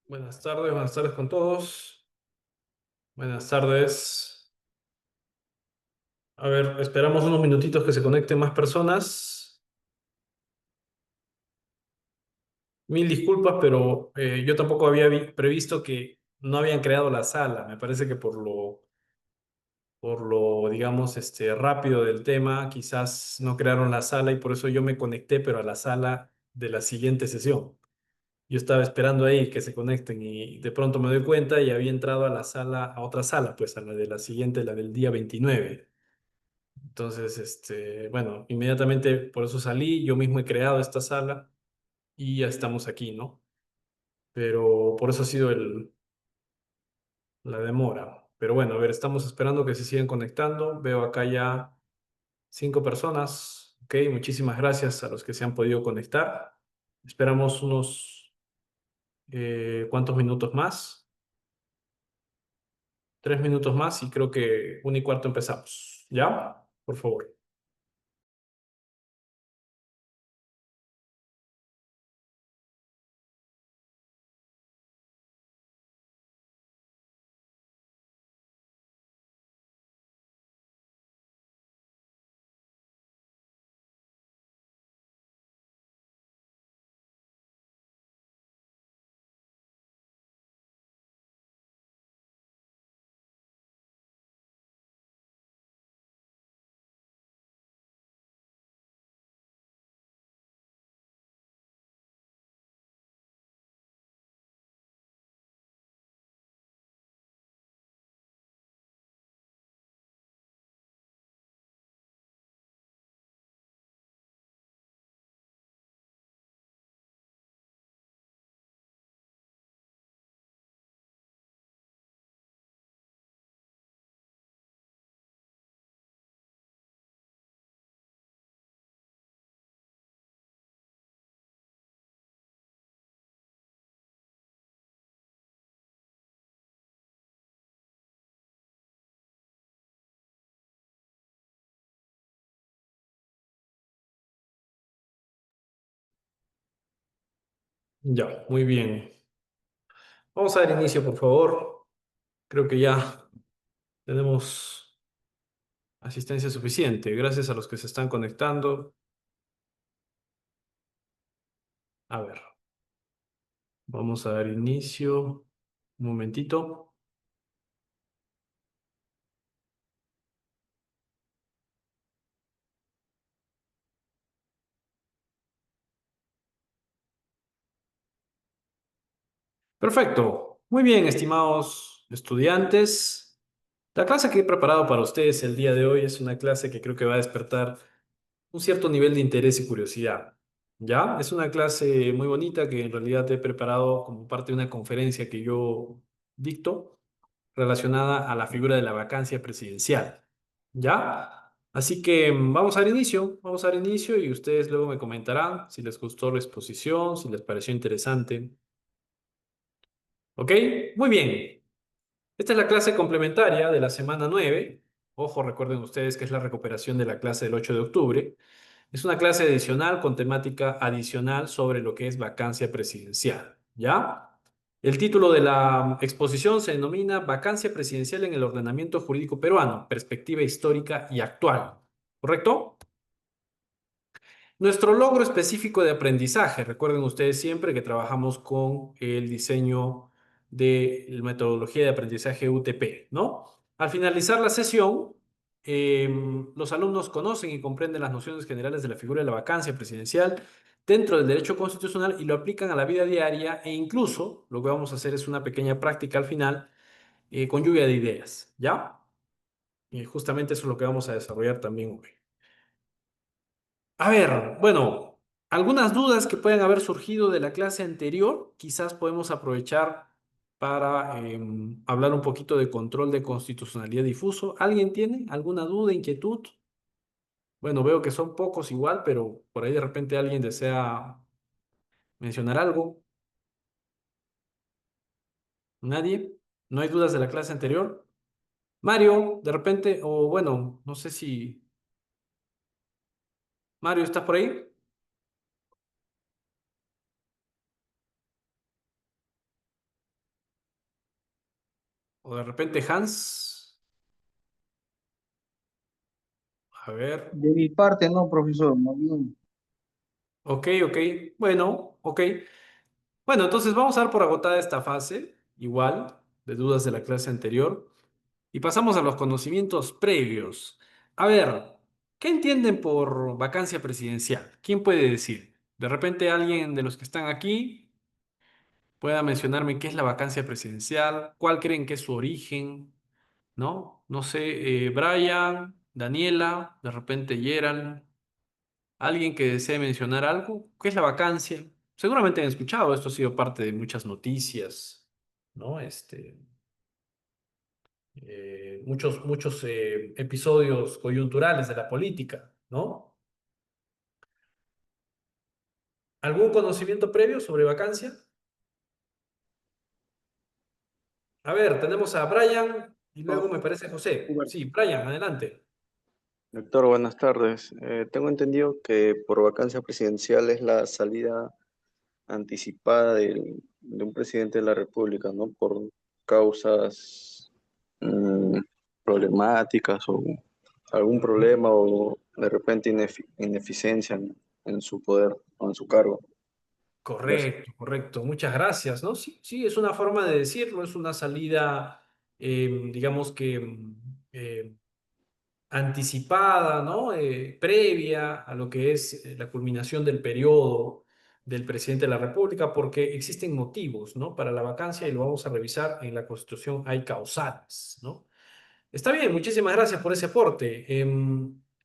Buenas tardes con todos. Buenas tardes. A ver, esperamos unos minutitos que se conecten más personas. Mil disculpas, pero yo tampoco había previsto que no habían creado la sala. Me parece que digamos, rápido del tema, quizás no crearon la sala y por eso yo me conecté, pero a la sala de la siguiente sesión. Yo estaba esperando ahí que se conecten y de pronto me doy cuenta y había entrado a la sala, a otra sala, pues a la de la siguiente, la del día 29. Entonces, bueno, inmediatamente por eso salí, yo mismo he creado esta sala y ya estamos aquí, ¿no? Pero por eso ha sido la demora. Pero bueno, a ver, estamos esperando que se sigan conectando. Veo acá ya 5 personas. Ok, muchísimas gracias a los que se han podido conectar. Esperamos unos, ¿cuántos minutos más? 3 minutos más y creo que 1:15 empezamos. ¿Ya? Por favor. Ya, muy bien. Vamos a dar inicio, por favor. Creo que ya tenemos asistencia suficiente. Gracias a los que se están conectando. A ver, vamos a dar inicio. Un momentito. Perfecto. Muy bien, estimados estudiantes. La clase que he preparado para ustedes el día de hoy es una clase que creo que va a despertar un cierto nivel de interés y curiosidad. ¿Ya? Es una clase muy bonita que en realidad he preparado como parte de una conferencia que yo dicto relacionada a la figura de la vacancia presidencial. ¿Ya? Así que vamos a dar inicio y ustedes luego me comentarán si les gustó la exposición, si les pareció interesante. ¿Ok? Muy bien. Esta es la clase complementaria de la semana 9. Ojo, recuerden ustedes que es la recuperación de la clase del 8 de octubre. Es una clase adicional con temática adicional sobre lo que es vacancia presidencial. ¿Ya? El título de la exposición se denomina Vacancia presidencial en el ordenamiento jurídico peruano, perspectiva histórica y actual. ¿Correcto? Nuestro logro específico de aprendizaje. Recuerden ustedes siempre que trabajamos con el diseño de la metodología de aprendizaje UTP, ¿no? Al finalizar la sesión, los alumnos conocen y comprenden las nociones generales de la figura de la vacancia presidencial dentro del derecho constitucional y lo aplican a la vida diaria e incluso lo que vamos a hacer es una pequeña práctica al final con lluvia de ideas, ¿ya? Y justamente eso es lo que vamos a desarrollar también hoy. A ver, bueno, algunas dudas que pueden haber surgido de la clase anterior, quizás podemos aprovechar para hablar un poquito de control de constitucionalidad difuso. ¿Alguien tiene alguna duda, inquietud? Bueno, veo que son pocos igual, pero por ahí de repente alguien desea mencionar algo. ¿Nadie? ¿No hay dudas de la clase anterior? Mario, de repente, o bueno, no sé si... Mario, ¿estás por ahí? De repente Hans, a ver. De mi parte, no, profesor, más bien. Ok, ok. Bueno, ok. Bueno, entonces vamos a dar por agotada esta fase, igual, de dudas de la clase anterior, y pasamos a los conocimientos previos. A ver, ¿qué entienden por vacancia presidencial? ¿Quién puede decir? De repente alguien de los que están aquí pueda mencionarme qué es la vacancia presidencial, cuál creen que es su origen, ¿no? No sé, Brian, Daniela, de repente Gerald. ¿Alguien que desee mencionar algo? ¿Qué es la vacancia? Seguramente han escuchado, esto ha sido parte de muchas noticias, ¿no? Muchos episodios coyunturales de la política, ¿no? ¿Algún conocimiento previo sobre vacancia? A ver, tenemos a Brian y luego me parece José. Hubert. Sí, Brian, adelante. Doctor, buenas tardes. Tengo entendido que por vacancia presidencial es la salida anticipada de un presidente de la República, ¿no? Por causas mm, problemáticas o algún problema o de repente ineficiencia en su poder o en su cargo. Gracias. Correcto, correcto. Muchas gracias, ¿no? Sí, sí, es una forma de decirlo, es una salida, digamos que anticipada, ¿no? Previa a lo que es la culminación del periodo del presidente de la República, porque existen motivos, ¿no? Para la vacancia y lo vamos a revisar en la Constitución, hay causales, ¿no? Está bien, muchísimas gracias por ese aporte.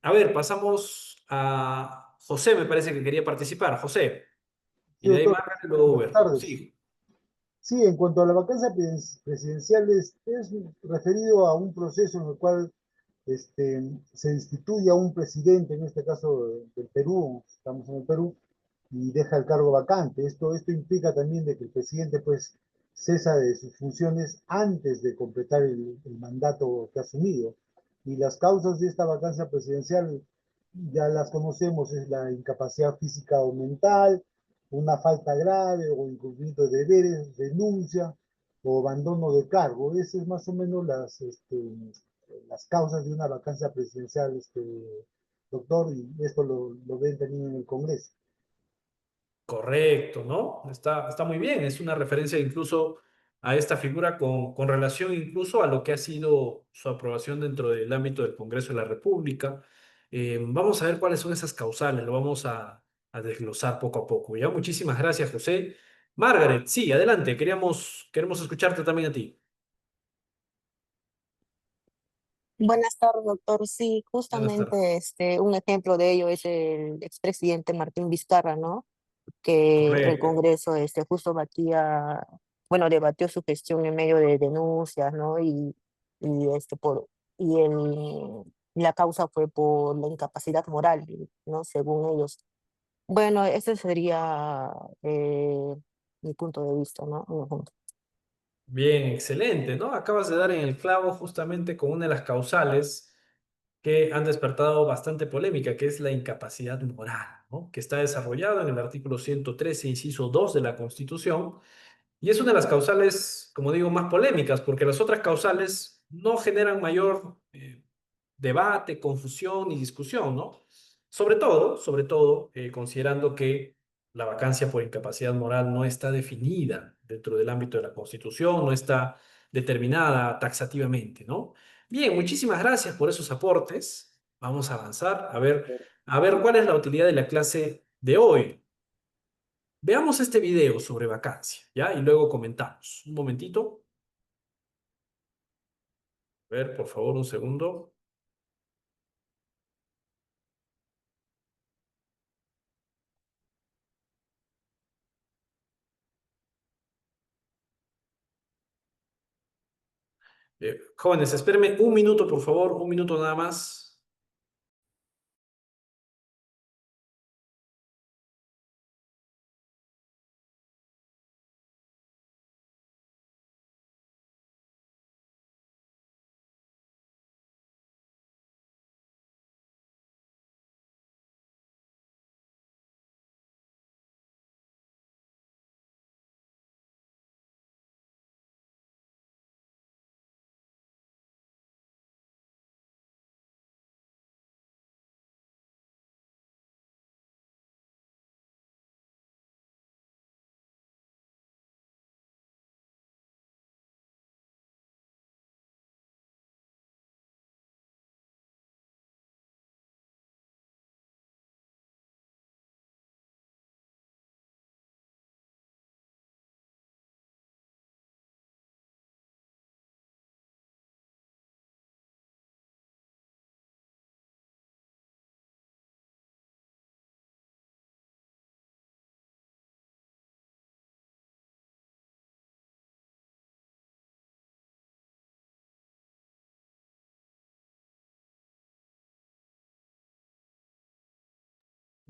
A ver, pasamos a José, me parece que quería participar. José, Sí, y de ahí doctor, Margaret y luego buenas Uber. tardes. Sí, Sí, en cuanto a la vacancia presidencial, es referido a un proceso en el cual se destituye a un presidente, en este caso del Perú, estamos en el Perú, y deja el cargo vacante. Esto implica también de que el presidente pues cesa de sus funciones antes de completar el mandato que ha asumido. Y las causas de esta vacancia presidencial ya las conocemos, es la incapacidad física o mental, una falta grave o incumplimiento de deberes, renuncia o abandono de cargo. Esas es más o menos las causas de una vacancia presidencial, doctor, y esto lo ven también en el Congreso. correcto, ¿no? Está muy bien, es una referencia incluso a esta figura con relación incluso a lo que ha sido su aprobación dentro del ámbito del Congreso de la República. Vamos a ver cuáles son esas causales, lo vamos a desglosar poco a poco. Ya, muchísimas gracias, José. Margaret, sí, adelante, queremos escucharte también a ti. Buenas tardes, doctor. Sí, Buenas tardes. justamente un ejemplo de ello es el expresidente Martín Vizcarra, ¿no? Que el Correcto, Congreso justo debatió su gestión en medio de denuncias, ¿no? Y la causa fue por la incapacidad moral, ¿no? Según ellos. Bueno, ese sería mi punto de vista, ¿no? Un ejemplo. bien, excelente, ¿no? Acabas de dar en el clavo justamente con una de las causales que han despertado bastante polémica, que es la incapacidad moral, ¿no? Que está desarrollado en el artículo 113, inciso 2 de la Constitución, y es una de las causales, como digo, más polémicas, porque las otras causales no generan mayor debate, confusión y discusión, ¿no? Sobre todo, considerando que la vacancia por incapacidad moral no está definida dentro del ámbito de la Constitución, no está determinada taxativamente, ¿no? Bien, muchísimas gracias por esos aportes. Vamos a avanzar a ver cuál es la utilidad de la clase de hoy. Veamos este video sobre vacancia, ¿ya? Y luego comentamos. Un momentito. A ver, por favor, un segundo. Jóvenes, espérenme un minuto, por favor, un minuto nada más.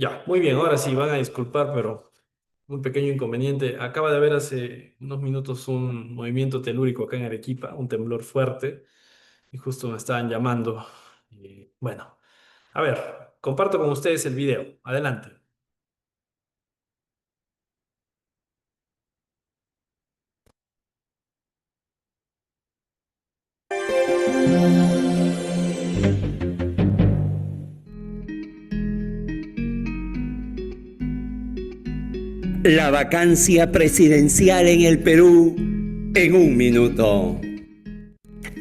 Ya, muy bien, ahora sí, van a disculpar, pero un pequeño inconveniente. Acaba de haber hace unos minutos un movimiento telúrico acá en Arequipa, un temblor fuerte, y justo me estaban llamando. Y, bueno, a ver, comparto con ustedes el video. Adelante. La vacancia presidencial en el Perú en un minuto.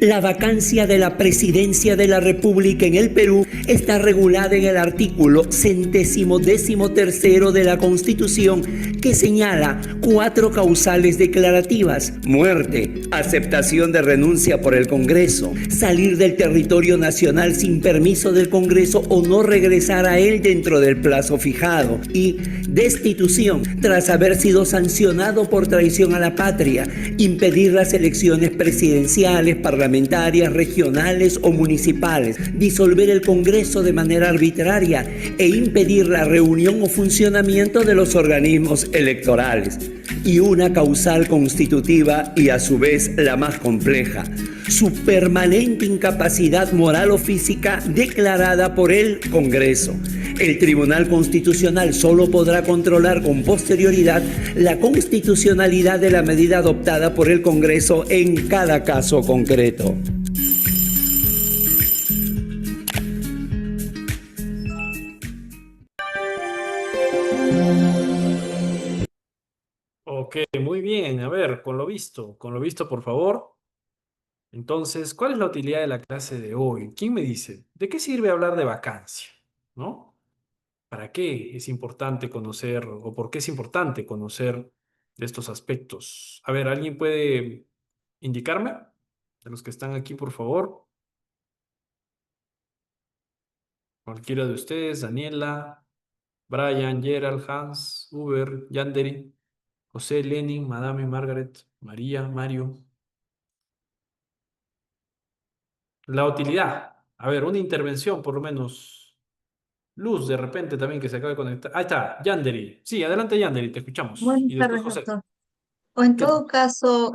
La vacancia de la presidencia de la República en el Perú está regulada en el artículo 113º de la Constitución, que señala 4 causales declarativas: muerte, aceptación de renuncia por el Congreso, salir del territorio nacional sin permiso del Congreso o no regresar a él dentro del plazo fijado, y destitución tras haber sido sancionado por traición a la patria, impedir las elecciones presidenciales, parlamentarias, regionales o municipales, disolver el Congreso de manera arbitraria e impedir la reunión o funcionamiento de los organismos electorales. Y una causal constitutiva, y a su vez la más compleja: su permanente incapacidad moral o física declarada por el Congreso. El Tribunal Constitucional solo podrá controlar con posterioridad la constitucionalidad de la medida adoptada por el Congreso en cada caso concreto. Ok, muy bien. A ver, con lo visto, por favor. Entonces, ¿cuál es la utilidad de la clase de hoy? ¿Quién me dice? ¿De qué sirve hablar de vacancia? ¿No? ¿Para qué es importante conocer o por qué es importante conocer de estos aspectos? A ver, ¿alguien puede indicarme? De los que están aquí, por favor. Cualquiera de ustedes, Daniela, Brian, Gerald, Hans, Uber, Yanderi, José, Lenin, Madame, Margaret, María, Mario. La utilidad. A ver, una intervención, por lo menos. Luz, de repente también que se acaba de conectar. Ahí está, Yanderi. Sí, adelante, Yanderi, te escuchamos. Buenas Y después tardes, José. doctor. O en ¿Qué tal? todo caso,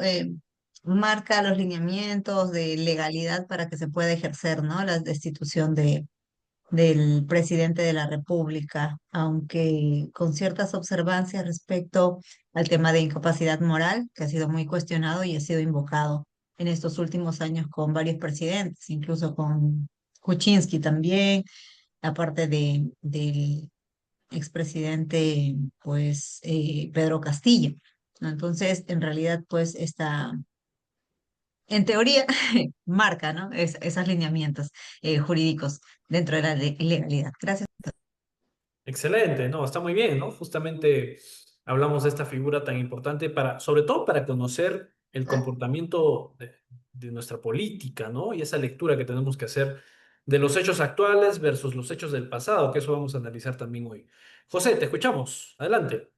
marca los lineamientos de legalidad para que se pueda ejercer, ¿no? La destitución del presidente de la República, aunque con ciertas observancias respecto al tema de incapacidad moral, que ha sido muy cuestionado y ha sido invocado en estos últimos años con varios presidentes, incluso con Kuczynski también, aparte del expresidente, pues, Pedro Castillo, ¿no? Entonces, en realidad, pues, en teoría, marca, ¿no? Esos lineamientos jurídicos dentro de la legalidad. Gracias. Excelente, no, está muy bien, ¿no? Justamente hablamos de esta figura tan importante para, sobre todo para conocer el comportamiento de nuestra política, ¿no? Y esa lectura que tenemos que hacer de los hechos actuales versus los hechos del pasado, que eso vamos a analizar también hoy. José, te escuchamos. Adelante.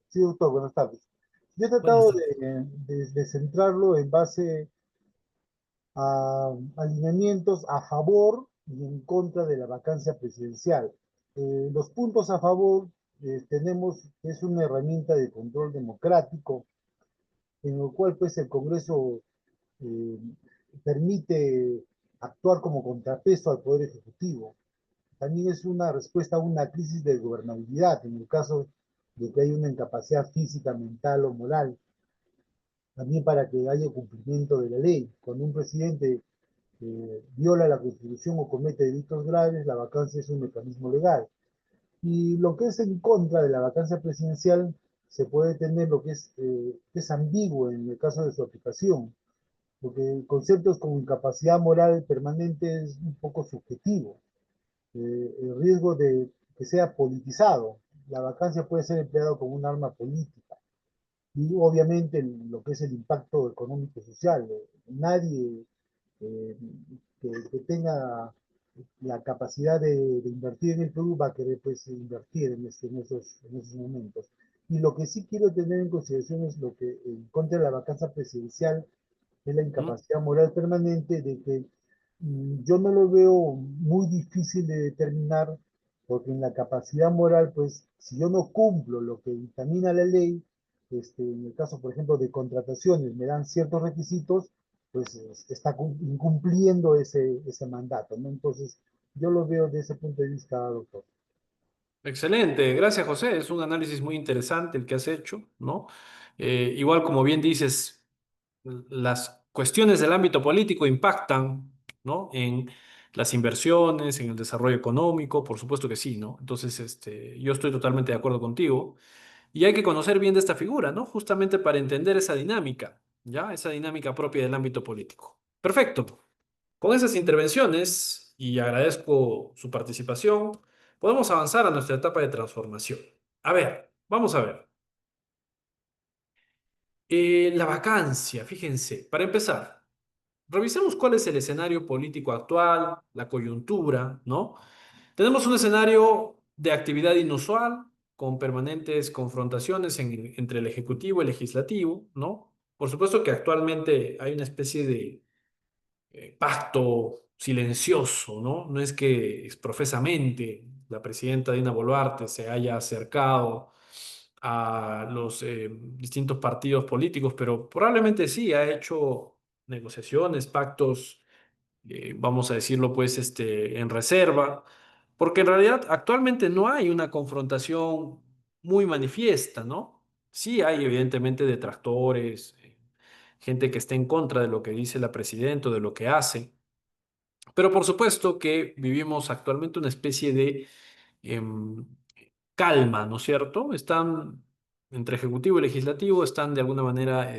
Sí, doctor, buenas tardes. Yo he Buenas tratado tardes. de centrarlo en base a alineamientos a favor y en contra de la vacancia presidencial. Los puntos a favor tenemos que es una herramienta de control democrático en el cual pues el Congreso eh, permite actuar como contrapeso al Poder Ejecutivo. También es una respuesta a una crisis de gobernabilidad en el caso de que hay una incapacidad física, mental o moral. También para que haya cumplimiento de la ley. Cuando un presidente viola la Constitución o comete delitos graves, la vacancia es un mecanismo legal. Y lo que es en contra de la vacancia presidencial, se puede tener lo que es ambiguo en el caso de su aplicación, porque conceptos como incapacidad moral permanente es un poco subjetivo. El riesgo de que sea politizado. La vacancia puede ser empleada como un arma política. Y obviamente lo que es el impacto económico y social. Nadie eh, que tenga la capacidad de invertir en el Perú va a querer pues, invertir en esos momentos. Y lo que sí quiero tener en consideración es lo que en contra de la vacancia presidencial es la ¿Mm? incapacidad moral permanente de que yo no lo veo muy difícil de determinar porque en la capacidad moral, pues, si yo no cumplo lo que dictamina la ley, en el caso, por ejemplo, de contrataciones, me dan ciertos requisitos, pues está incumpliendo ese mandato, ¿no? Entonces, yo lo veo de ese punto de vista, doctor. Excelente, gracias José. Es un análisis muy interesante el que has hecho, ¿no? Igual como bien dices, las cuestiones del ámbito político impactan, ¿no? En las inversiones, en el desarrollo económico, por supuesto que sí, ¿no? Entonces, yo estoy totalmente de acuerdo contigo y hay que conocer bien de esta figura, ¿no? Justamente para entender esa dinámica, ¿ya? Esa dinámica propia del ámbito político. Perfecto. Con esas intervenciones, y agradezco su participación, podemos avanzar a nuestra etapa de transformación. A ver, vamos a ver. La vacancia, fíjense, para empezar, revisemos cuál es el escenario político actual, la coyuntura, ¿no? Tenemos un escenario de actividad inusual, con permanentes confrontaciones entre el Ejecutivo y el Legislativo, ¿no? Por supuesto que actualmente hay una especie de pacto silencioso, ¿no? No es que profesamente la presidenta Dina Boluarte se haya acercado a los distintos partidos políticos, pero probablemente sí ha hecho negociaciones, pactos, vamos a decirlo pues, en reserva, porque en realidad actualmente no hay una confrontación muy manifiesta, ¿no? Sí hay evidentemente detractores, gente que está en contra de lo que dice la presidenta, o de lo que hace, pero por supuesto que vivimos actualmente una especie de em, calma, ¿no es cierto? Están entre ejecutivo y legislativo, están de alguna manera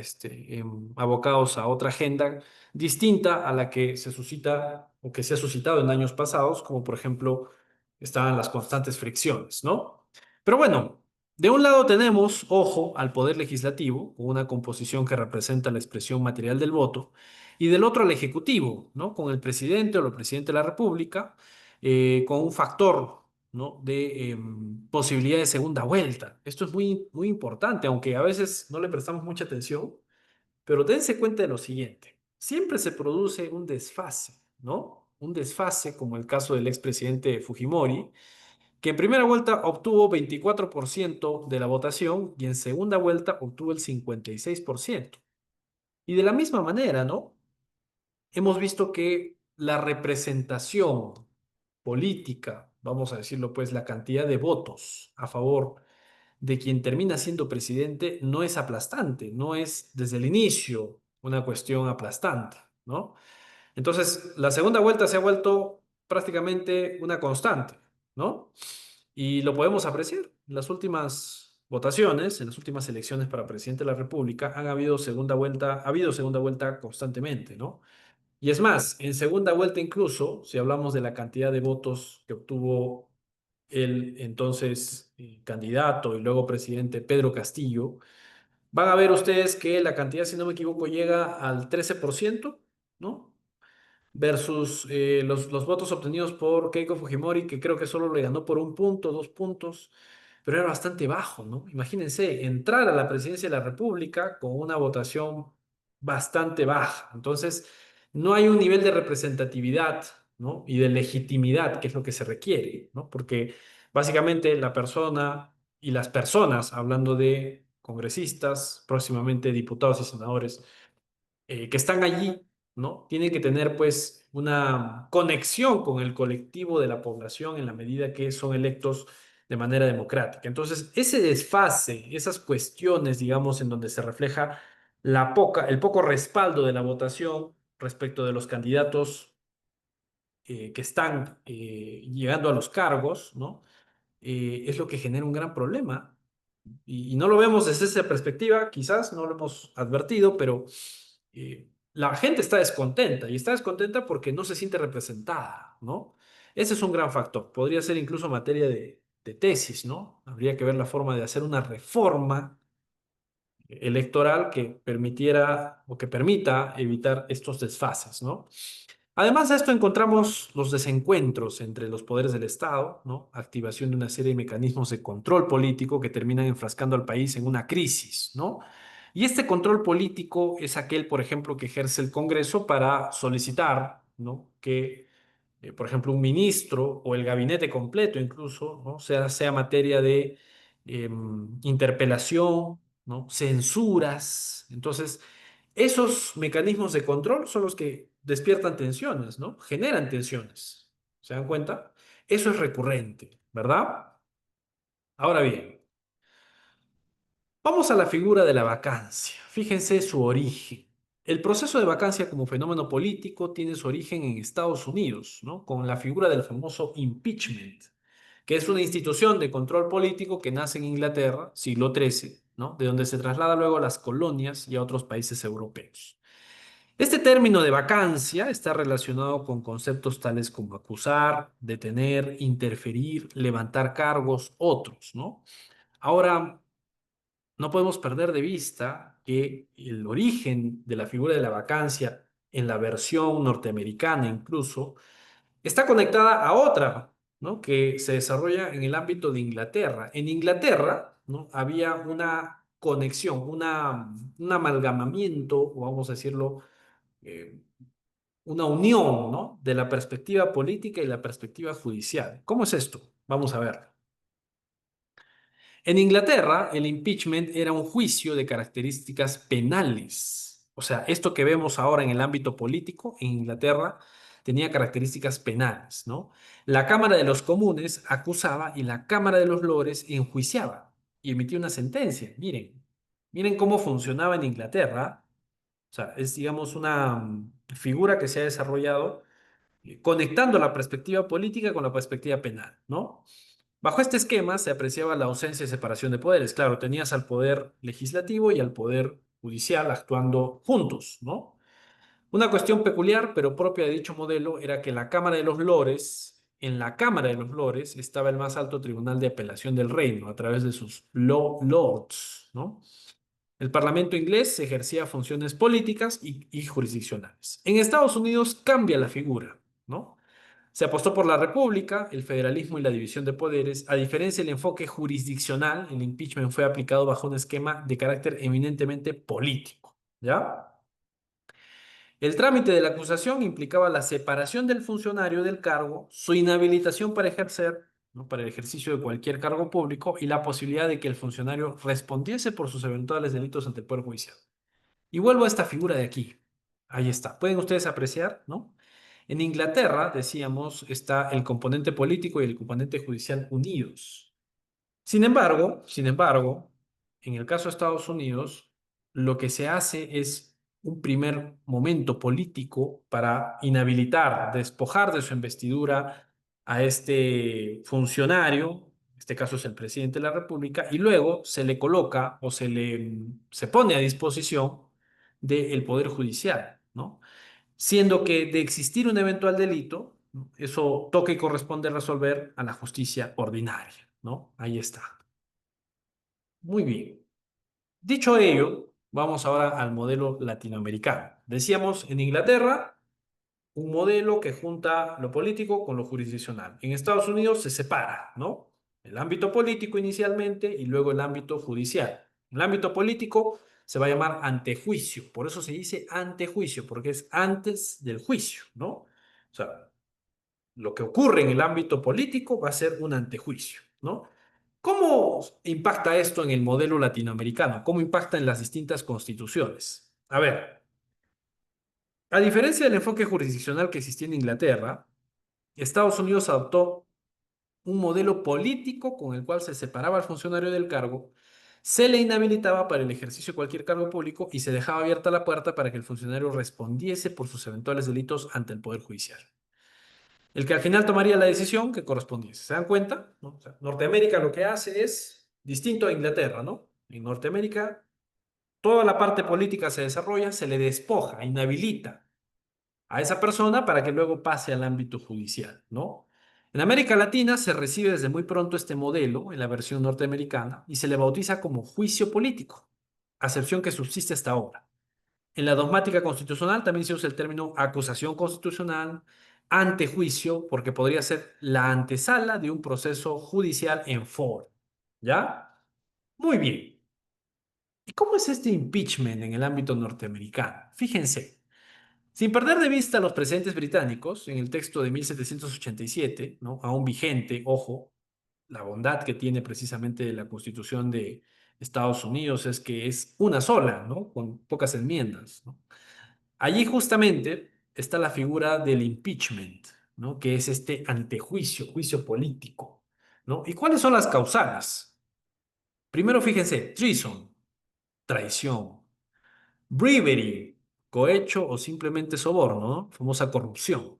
abocados a otra agenda distinta a la que se suscita o que se ha suscitado en años pasados, como por ejemplo estaban las constantes fricciones, ¿no? Pero bueno, de un lado tenemos, ojo, al poder legislativo, con una composición que representa la expresión material del voto, y del otro al ejecutivo, ¿no? Con el presidente o el presidente de la República, con un factor, ¿no? de posibilidad de segunda vuelta. Esto es muy, muy importante, aunque a veces no le prestamos mucha atención, pero dense cuenta de lo siguiente. Siempre se produce un desfase, ¿no? Un desfase, como el caso del expresidente Fujimori, que en primera vuelta obtuvo 24% de la votación y en segunda vuelta obtuvo el 56%. Y de la misma manera, ¿no? Hemos visto que la representación política, vamos a decirlo pues, la cantidad de votos a favor de quien termina siendo presidente no es aplastante, no es desde el inicio una cuestión aplastante, ¿no? Entonces, la segunda vuelta se ha vuelto prácticamente una constante, ¿no? Y lo podemos apreciar. En las últimas votaciones, en las últimas elecciones para presidente de la República, ha habido segunda vuelta constantemente, ¿no? Y es más, en segunda vuelta incluso, si hablamos de la cantidad de votos que obtuvo el entonces candidato y luego presidente Pedro Castillo, van a ver ustedes que la cantidad, si no me equivoco, llega al 13%, ¿no? Versus los votos obtenidos por Keiko Fujimori, que creo que solo le ganó por un punto, 2 puntos, pero era bastante bajo, ¿no? Imagínense, entrar a la presidencia de la República con una votación bastante baja. Entonces, no hay un nivel de representatividad, ¿no? Y de legitimidad, que es lo que se requiere, ¿no? Porque básicamente la persona y las personas, hablando de congresistas, próximamente diputados y senadores, que están allí, ¿no? Tienen que tener pues una conexión con el colectivo de la población en la medida que son electos de manera democrática. Entonces, ese desfase, esas cuestiones, digamos, en donde se refleja el poco respaldo de la votación respecto de los candidatos que están llegando a los cargos, ¿no? Es lo que genera un gran problema y no lo vemos desde esa perspectiva, quizás no lo hemos advertido, pero la gente está descontenta y está descontenta porque no se siente representada, ¿no? Ese es un gran factor. Podría ser incluso materia de tesis, ¿no? Habría que ver la forma de hacer una reforma electoral que permitiera o que permita evitar estos desfases, ¿no? Además de esto, encontramos los desencuentros entre los poderes del Estado, ¿no? Activación de una serie de mecanismos de control político que terminan enfrascando al país en una crisis, ¿no? Y este control político es aquel, por ejemplo, que ejerce el Congreso para solicitar, ¿no? que por ejemplo, un ministro o el gabinete completo incluso, ¿no? Sea materia de interpelación, ¿no? Censuras. Entonces, esos mecanismos de control son los que despiertan tensiones, ¿no? Generan tensiones. ¿Se dan cuenta? Eso es recurrente, ¿verdad? Ahora bien, vamos a la figura de la vacancia. Fíjense su origen. El proceso de vacancia como fenómeno político tiene su origen en Estados Unidos, ¿no? Con la figura del famoso impeachment, que es una institución de control político que nace en Inglaterra, siglo XIII, ¿no? De donde se traslada luego a las colonias y a otros países europeos. Este término de vacancia está relacionado con conceptos tales como acusar, detener, interferir, levantar cargos, otros, ¿no? Ahora, no podemos perder de vista que el origen de la figura de la vacancia en la versión norteamericana incluso está conectada a otra, ¿no? Que se desarrolla en el ámbito de Inglaterra. En Inglaterra, ¿no? Había una conexión, un amalgamamiento, o vamos a decirlo, eh, una unión, ¿no? De la perspectiva política y la perspectiva judicial. ¿Cómo es esto? Vamos a ver. En Inglaterra, el impeachment era un juicio de características penales. O sea, esto que vemos ahora en el ámbito político, en Inglaterra, tenía características penales, ¿no? La Cámara de los Comunes acusaba y la Cámara de los Lores enjuiciaba y emitía una sentencia. Miren cómo funcionaba en Inglaterra. O sea, es, digamos, una figura que se ha desarrollado conectando la perspectiva política con la perspectiva penal, ¿no? Bajo este esquema se apreciaba la ausencia de separación de poderes. Claro, tenías al poder legislativo y al poder judicial actuando juntos, ¿no? Una cuestión peculiar, pero propia de dicho modelo, era que la Cámara de los Lores, en la Cámara de los Lores estaba el más alto tribunal de apelación del reino a través de sus Law Lords, ¿no? El Parlamento inglés ejercía funciones políticas y jurisdiccionales. En Estados Unidos cambia la figura, ¿no? Se apostó por la república, el federalismo y la división de poderes. A diferencia del enfoque jurisdiccional, el impeachment fue aplicado bajo un esquema de carácter eminentemente político, ¿ya? El trámite de la acusación implicaba la separación del funcionario del cargo, su inhabilitación para ejercer, ¿no? Para el ejercicio de cualquier cargo público y la posibilidad de que el funcionario respondiese por sus eventuales delitos ante el Poder Judicial. Y vuelvo a esta figura de aquí. Ahí está. Pueden ustedes apreciar, ¿no? En Inglaterra, decíamos, está el componente político y el componente judicial unidos. Sin embargo, en el caso de Estados Unidos, lo que se hace es un primer momento político para inhabilitar, despojar de su investidura a este funcionario, en este caso es el presidente de la República, y luego se le coloca o se pone a disposición del Poder Judicial, ¿no? Siendo que de existir un eventual delito, ¿no? Eso toca y corresponde resolver a la justicia ordinaria, ¿no? Ahí está. Muy bien. Dicho ello, vamos ahora al modelo latinoamericano. Decíamos en Inglaterra, un modelo que junta lo político con lo jurisdiccional. En Estados Unidos se separa, ¿no? El ámbito político inicialmente y luego el ámbito judicial. El ámbito político se va a llamar antejuicio, por eso se dice antejuicio, porque es antes del juicio, ¿no? O sea, lo que ocurre en el ámbito político va a ser un antejuicio, ¿no? ¿Cómo impacta esto en el modelo latinoamericano? ¿Cómo impacta en las distintas constituciones? A ver, a diferencia del enfoque jurisdiccional que existía en Inglaterra, Estados Unidos adoptó un modelo político con el cual se separaba al funcionario del cargo, se le inhabilitaba para el ejercicio de cualquier cargo público y se dejaba abierta la puerta para que el funcionario respondiese por sus eventuales delitos ante el Poder Judicial. El que al final tomaría la decisión que correspondiese. ¿Se dan cuenta? ¿No? O sea, Norteamérica lo que hace es distinto a Inglaterra, ¿no? En Norteamérica toda la parte política se desarrolla, se le despoja, inhabilita a esa persona para que luego pase al ámbito judicial, ¿no? En América Latina se recibe desde muy pronto este modelo en la versión norteamericana y se le bautiza como juicio político, acepción que subsiste hasta ahora. En la dogmática constitucional también se usa el término acusación constitucional, antejuicio, porque podría ser la antesala de un proceso judicial en foro. ¿Ya? Muy bien. ¿Y cómo es este impeachment en el ámbito norteamericano? Fíjense. Sin perder de vista los precedentes británicos, en el texto de 1787, ¿no? Aún vigente, ojo, la bondad que tiene precisamente la Constitución de Estados Unidos es que es una sola, ¿no? Con pocas enmiendas, ¿no? Allí justamente está la figura del impeachment, ¿no? Que es este antejuicio, juicio político, ¿no? ¿Y cuáles son las causales? Primero, fíjense, treason, traición; bribery, cohecho o simplemente soborno, ¿no? Famosa corrupción;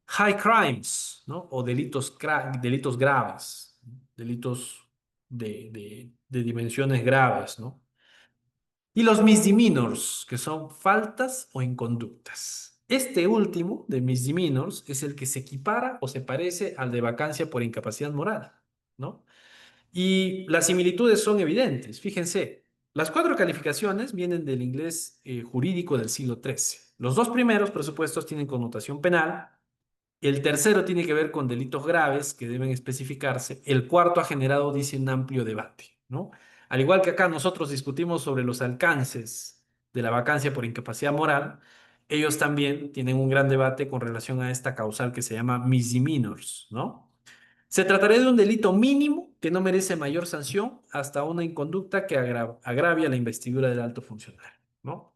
high crimes, ¿no? O delitos graves, delitos de dimensiones graves, ¿no? Y los misdemeanors, que son faltas o inconductas. Este último, de misdemeanors, es el que se equipara o se parece al de vacancia por incapacidad moral, ¿no? Y las similitudes son evidentes. Fíjense, las cuatro calificaciones vienen del inglés jurídico del siglo XIII. Los dos primeros presupuestos tienen connotación penal. El tercero tiene que ver con delitos graves que deben especificarse. El cuarto ha generado, dice, un amplio debate, ¿no? Al igual que acá nosotros discutimos sobre los alcances de la vacancia por incapacidad moral, ellos también tienen un gran debate con relación a esta causal que se llama misdemeanors, ¿no? Se trataría de un delito mínimo que no merece mayor sanción hasta una inconducta que agravia la investidura del alto funcionario, ¿no?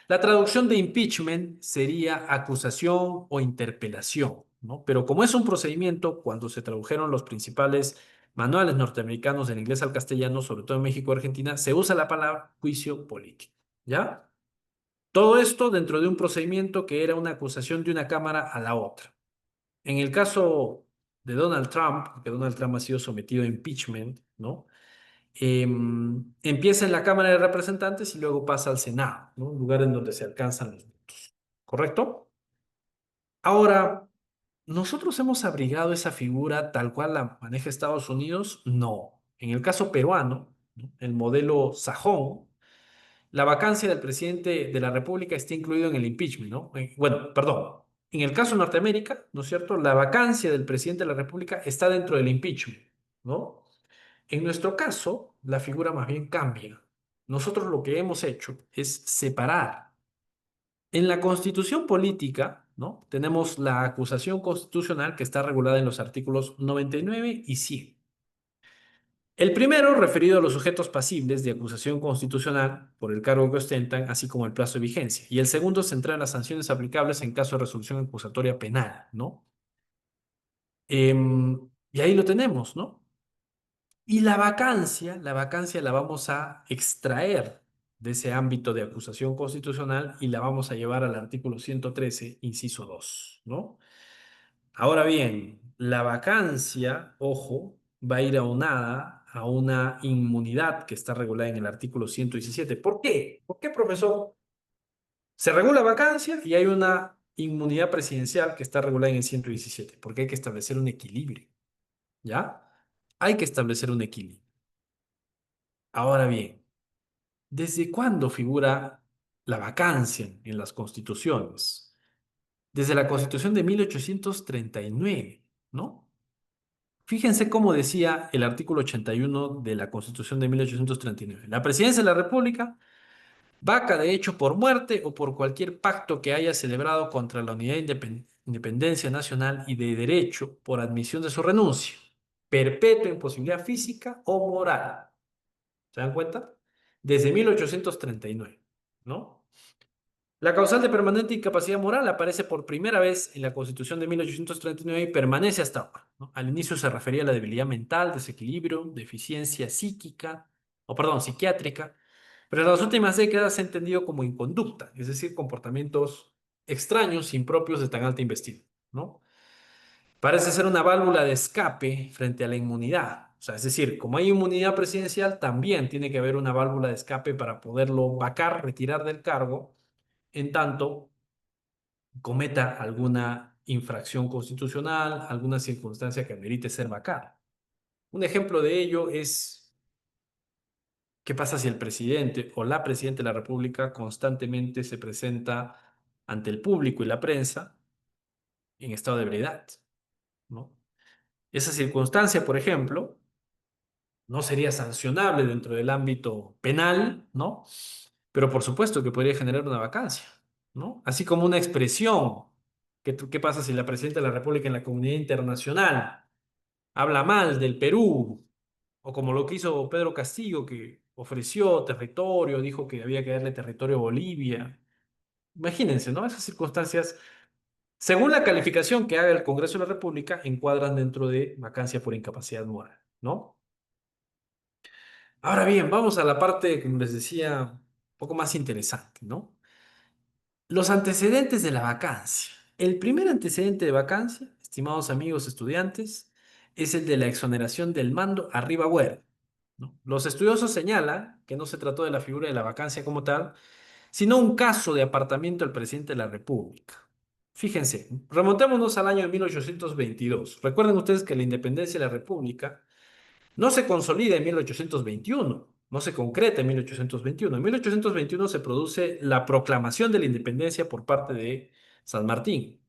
La traducción de impeachment sería acusación o interpelación, ¿no? Pero como es un procedimiento, cuando se tradujeron los principales manuales norteamericanos del inglés al castellano, sobre todo en México y Argentina, se usa la palabra juicio político, ¿ya? Todo esto dentro de un procedimiento que era una acusación de una cámara a la otra. En el caso de Donald Trump, que Donald Trump ha sido sometido a impeachment, ¿no? Empieza en la Cámara de Representantes y luego pasa al Senado, ¿no? Un lugar en donde se alcanzan los votos. ¿Correcto? Ahora, ¿nosotros hemos abrigado esa figura tal cual la maneja Estados Unidos? No. En el caso peruano, ¿no? El modelo sajón, la vacancia del presidente de la República está incluido en el impeachment, ¿no? Bueno, perdón. En el caso de Norteamérica, ¿no es cierto? La vacancia del presidente de la República está dentro del impeachment, ¿no? En nuestro caso, la figura más bien cambia. Nosotros lo que hemos hecho es separar. En la Constitución política, ¿no? Tenemos la acusación constitucional que está regulada en los artículos 99 y 100. El primero, referido a los sujetos pasibles de acusación constitucional por el cargo que ostentan, así como el plazo de vigencia. Y el segundo centra en las sanciones aplicables en caso de resolución acusatoria penal, ¿no? Y ahí lo tenemos, ¿no? Y la vacancia la vamos a extraer de ese ámbito de acusación constitucional y la vamos a llevar al artículo 113, inciso 2, ¿no? Ahora bien, la vacancia, ojo, va a ir aunada a una inmunidad que está regulada en el artículo 117. ¿Por qué? ¿Por qué, profesor? Se regula vacancia y hay una inmunidad presidencial que está regulada en el 117, porque hay que establecer un equilibrio, ¿ya? Hay que establecer un equilibrio. Ahora bien, ¿desde cuándo figura la vacancia en las constituciones? Desde la Constitución de 1839, ¿no? Fíjense cómo decía el artículo 81 de la Constitución de 1839. La presidencia de la República vaca de hecho por muerte o por cualquier pacto que haya celebrado contra la unidad e independencia nacional y de derecho por admisión de su renuncia, perpetua imposibilidad física o moral. ¿Se dan cuenta? Desde 1839, ¿no? La causal de permanente incapacidad moral aparece por primera vez en la Constitución de 1839 y permanece hasta ahora, ¿no? Al inicio se refería a la debilidad mental, desequilibrio, deficiencia psíquica, o perdón, psiquiátrica, pero en las últimas décadas se ha entendido como inconducta, es decir, comportamientos extraños, impropios de tan alta investidura, ¿no? Parece ser una válvula de escape frente a la inmunidad. O sea, es decir, como hay inmunidad presidencial, también tiene que haber una válvula de escape para poderlo vacar, retirar del cargo, en tanto cometa alguna infracción constitucional, alguna circunstancia que amerite ser vacada. Un ejemplo de ello es qué pasa si el presidente o la presidenta de la República constantemente se presenta ante el público y la prensa en estado de ebriedad, ¿no? Esa circunstancia, por ejemplo, no sería sancionable dentro del ámbito penal, ¿no? pero por supuesto que podría generar una vacancia, ¿no? Así como una expresión. ¿Qué pasa si la presidenta de la República en la comunidad internacional habla mal del Perú? O como lo que hizo Pedro Castillo, que ofreció territorio, dijo que había que darle territorio a Bolivia. Imagínense, ¿no? Esas circunstancias, según la calificación que haga el Congreso de la República, encuadran dentro de vacancia por incapacidad moral, ¿no? Ahora bien, vamos a la parte, como les decía, un poco más interesante, ¿no? Los antecedentes de la vacancia. El primer antecedente de vacancia, estimados amigos estudiantes, es el de la exoneración del mando a Rivagüero, ¿no? Los estudiosos señalan que no se trató de la figura de la vacancia como tal, sino un caso de apartamiento del presidente de la República. Fíjense, remontémonos al año de 1822. Recuerden ustedes que la independencia de la República no se consolida en 1821, no se concreta en 1821. En 1821 se produce la proclamación de la independencia por parte de San Martín,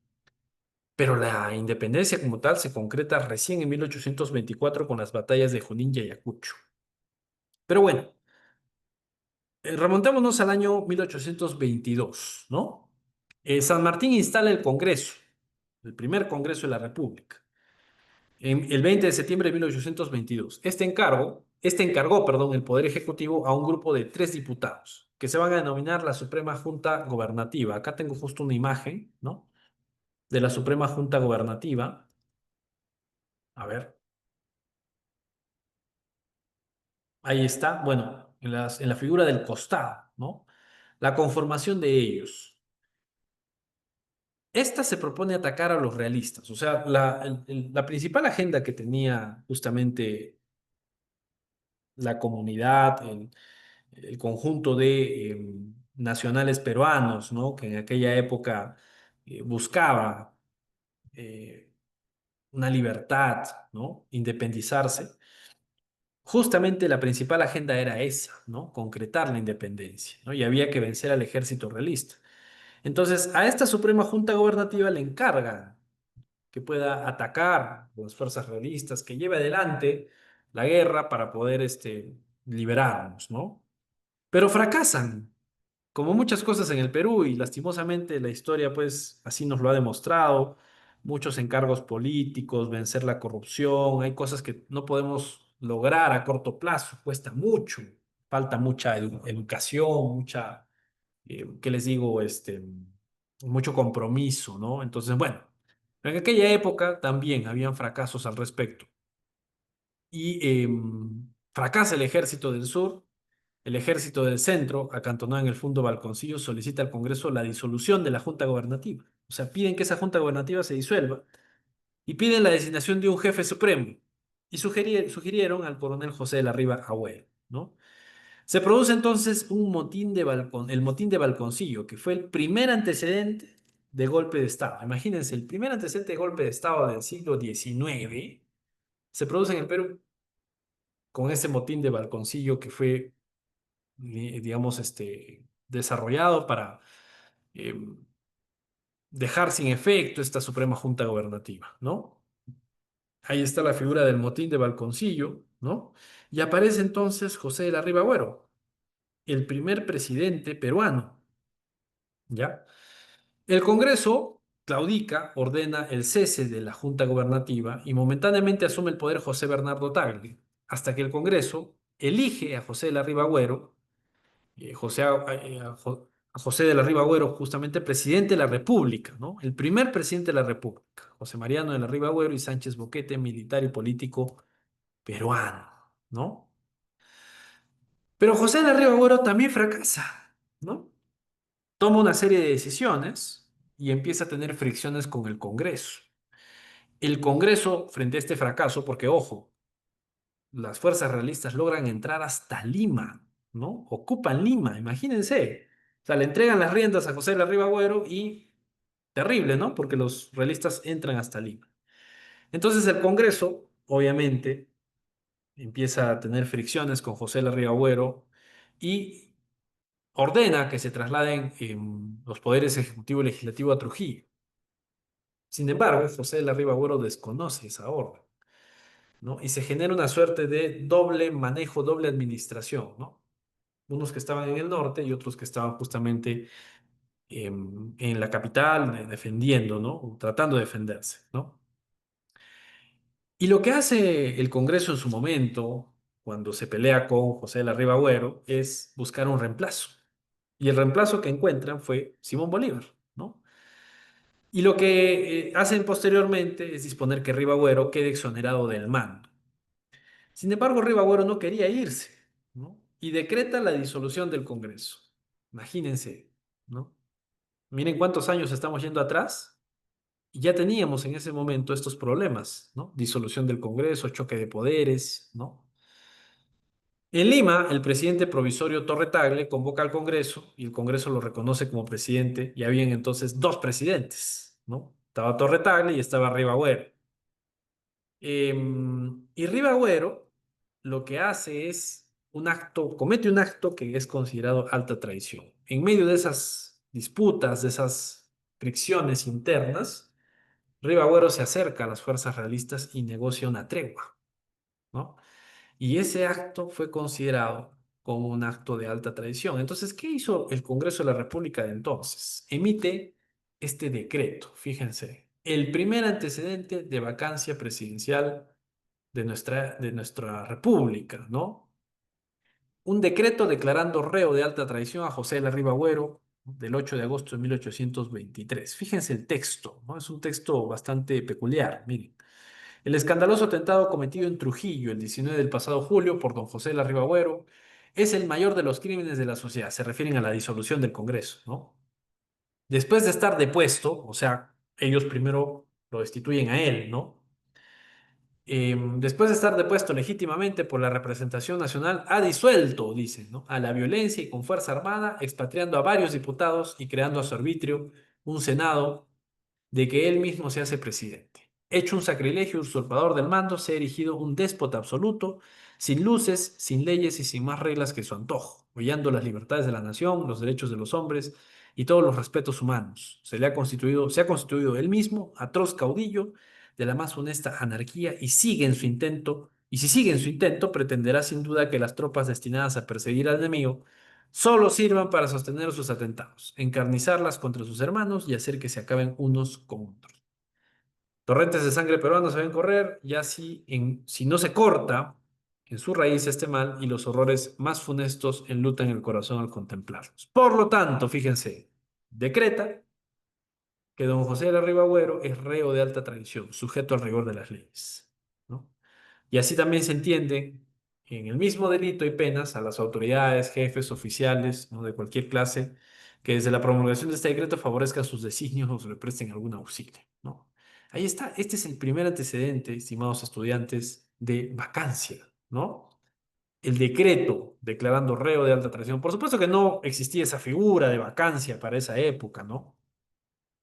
pero la independencia como tal se concreta recién en 1824 con las batallas de Junín y Ayacucho. Pero bueno, remontémonos al año 1822, ¿no? San Martín instala el Congreso, el primer Congreso de la República, en el 20 de septiembre de 1822. Este encargó, perdón, el Poder Ejecutivo a un grupo de 3 diputados que se van a denominar la Suprema Junta Gobernativa. Acá tengo justo una imagen, ¿no? De la Suprema Junta Gobernativa. A ver, ahí está. Bueno, en la figura del costado, ¿no? La conformación de ellos. Esta se propone atacar a los realistas, o sea, la principal agenda que tenía justamente la comunidad, el conjunto de nacionales peruanos, ¿no? Que en aquella época buscaba eh, una libertad, ¿no? Independizarse. Justamente la principal agenda era esa, ¿no? Concretar la independencia, ¿no? Y había que vencer al ejército realista. Entonces, a esta Suprema Junta Gobernativa le encarga que pueda atacar a las fuerzas realistas, que lleve adelante la guerra para poder liberarnos, ¿no? Pero fracasan, como muchas cosas en el Perú, y lastimosamente la historia pues así nos lo ha demostrado. Muchos encargos políticos, vencer la corrupción, hay cosas que no podemos lograr a corto plazo, cuesta mucho, falta mucha educación, mucha, ¿qué les digo? Mucho compromiso, ¿no? Entonces, bueno, en aquella época también habían fracasos al respecto. Y fracasa el ejército del sur. El ejército del centro, acantonado en el Fundo Balconcillo, solicita al Congreso la disolución de la Junta Gobernativa. O sea, piden que esa Junta Gobernativa se disuelva y piden la designación de un jefe supremo. Y sugirieron al coronel José de la Riva Agüero, ¿no? Se produce entonces el motín de Balconcillo, que fue el primer antecedente de golpe de Estado. Imagínense, el primer antecedente de golpe de Estado del siglo XIX se produce en el Perú con ese motín de Balconcillo que fue digamos, desarrollado para eh, dejar sin efecto esta Suprema Junta Gobernativa, ¿no? Ahí está la figura del motín de Balconcillo, ¿no? Y aparece entonces José de la Riva Agüero, el primer presidente peruano, ¿ya? El Congreso claudica, ordena el cese de la Junta Gobernativa y momentáneamente asume el poder José Bernardo Tagle, hasta que el Congreso elige a José de la Riva Agüero a José de la Riva Agüero, justamente presidente de la República, ¿no? El primer presidente de la República, José Mariano de la Riva Agüero y Sánchez Boquete, militar y político peruano, ¿no? Pero José de la Riva Agüero también fracasa, ¿no? Toma una serie de decisiones y empieza a tener fricciones con el Congreso. El Congreso, frente a este fracaso, porque ojo, las fuerzas realistas logran entrar hasta Lima, ¿no? Ocupan Lima, imagínense. O sea, le entregan las riendas a José de la Riva Agüero y terrible, ¿no? Porque los realistas entran hasta Lima. Entonces el Congreso, obviamente, empieza a tener fricciones con José de la Riva Agüero y ordena que se trasladen los poderes ejecutivo y legislativo a Trujillo. Sin embargo, José de la Riva Agüero desconoce esa orden, ¿no? Y se genera una suerte de doble manejo, doble administración, ¿no? unos que estaban en el norte y otros que estaban justamente en la capital defendiendo, ¿no? O tratando de defenderse, ¿no? Y lo que hace el Congreso en su momento, cuando se pelea con José de la Riva Agüero, es buscar un reemplazo. Y el reemplazo que encuentran fue Simón Bolívar, ¿no? Y lo que hacen posteriormente es disponer que Riva Agüero quede exonerado del mando. Sin embargo, Riva Agüero no quería irse, ¿no? Y decreta la disolución del Congreso. Imagínense, ¿no? Miren cuántos años estamos yendo atrás y ya teníamos en ese momento estos problemas, ¿no? Disolución del Congreso, choque de poderes, ¿no? En Lima, el presidente provisorio Torre Tagle convoca al Congreso y el Congreso lo reconoce como presidente y habían entonces dos presidentes, ¿no? Estaba Torre Tagle y estaba Ribagüero. Y Ribagüero lo que hace es un acto, comete un acto que es considerado alta traición. En medio de esas disputas, de esas fricciones internas, Ribagüero se acerca a las fuerzas realistas y negocia una tregua, ¿no? Y ese acto fue considerado como un acto de alta traición. Entonces, ¿qué hizo el Congreso de la República de entonces? Emite este decreto, fíjense, el primer antecedente de vacancia presidencial de nuestra república, ¿no? Un decreto declarando reo de alta traición a José de la Riva Agüero del 8 de agosto de 1823. Fíjense el texto, ¿no? Es un texto bastante peculiar, miren. El escandaloso atentado cometido en Trujillo el 19 del pasado julio por don José de la Riva Agüero es el mayor de los crímenes de la sociedad. Se refieren a la disolución del Congreso, ¿no? Después de estar depuesto, o sea, ellos primero lo destituyen a él, ¿no? Después de estar depuesto legítimamente por la representación nacional, ha disuelto, dice, ¿no? A la violencia y con fuerza armada, expatriando a varios diputados y creando a su arbitrio un Senado de que él mismo se hace presidente. Hecho un sacrilegio usurpador del mando, se ha erigido un déspota absoluto, sin luces, sin leyes y sin más reglas que su antojo, hollando las libertades de la nación, los derechos de los hombres y todos los respetos humanos. Se ha constituido él mismo, atroz caudillo de la más honesta anarquía, y si sigue en su intento, pretenderá sin duda que las tropas destinadas a perseguir al enemigo solo sirvan para sostener sus atentados, encarnizarlas contra sus hermanos y hacer que se acaben unos con otros. Torrentes de sangre peruana se ven correr, ya si no se corta en su raíz este mal y los horrores más funestos enlutan el corazón al contemplarlos. Por lo tanto, fíjense, decreta que don José de la Riva Agüero es reo de alta traición, sujeto al rigor de las leyes, ¿no? Y así también se entiende en el mismo delito y penas a las autoridades, jefes, oficiales, ¿no? De cualquier clase, que desde la promulgación de este decreto favorezcan sus designios o se le presten algún auxilio, ¿no? Ahí está, este es el primer antecedente, estimados estudiantes, de vacancia, ¿no? El decreto declarando reo de alta traición. Por supuesto que no existía esa figura de vacancia para esa época, ¿no?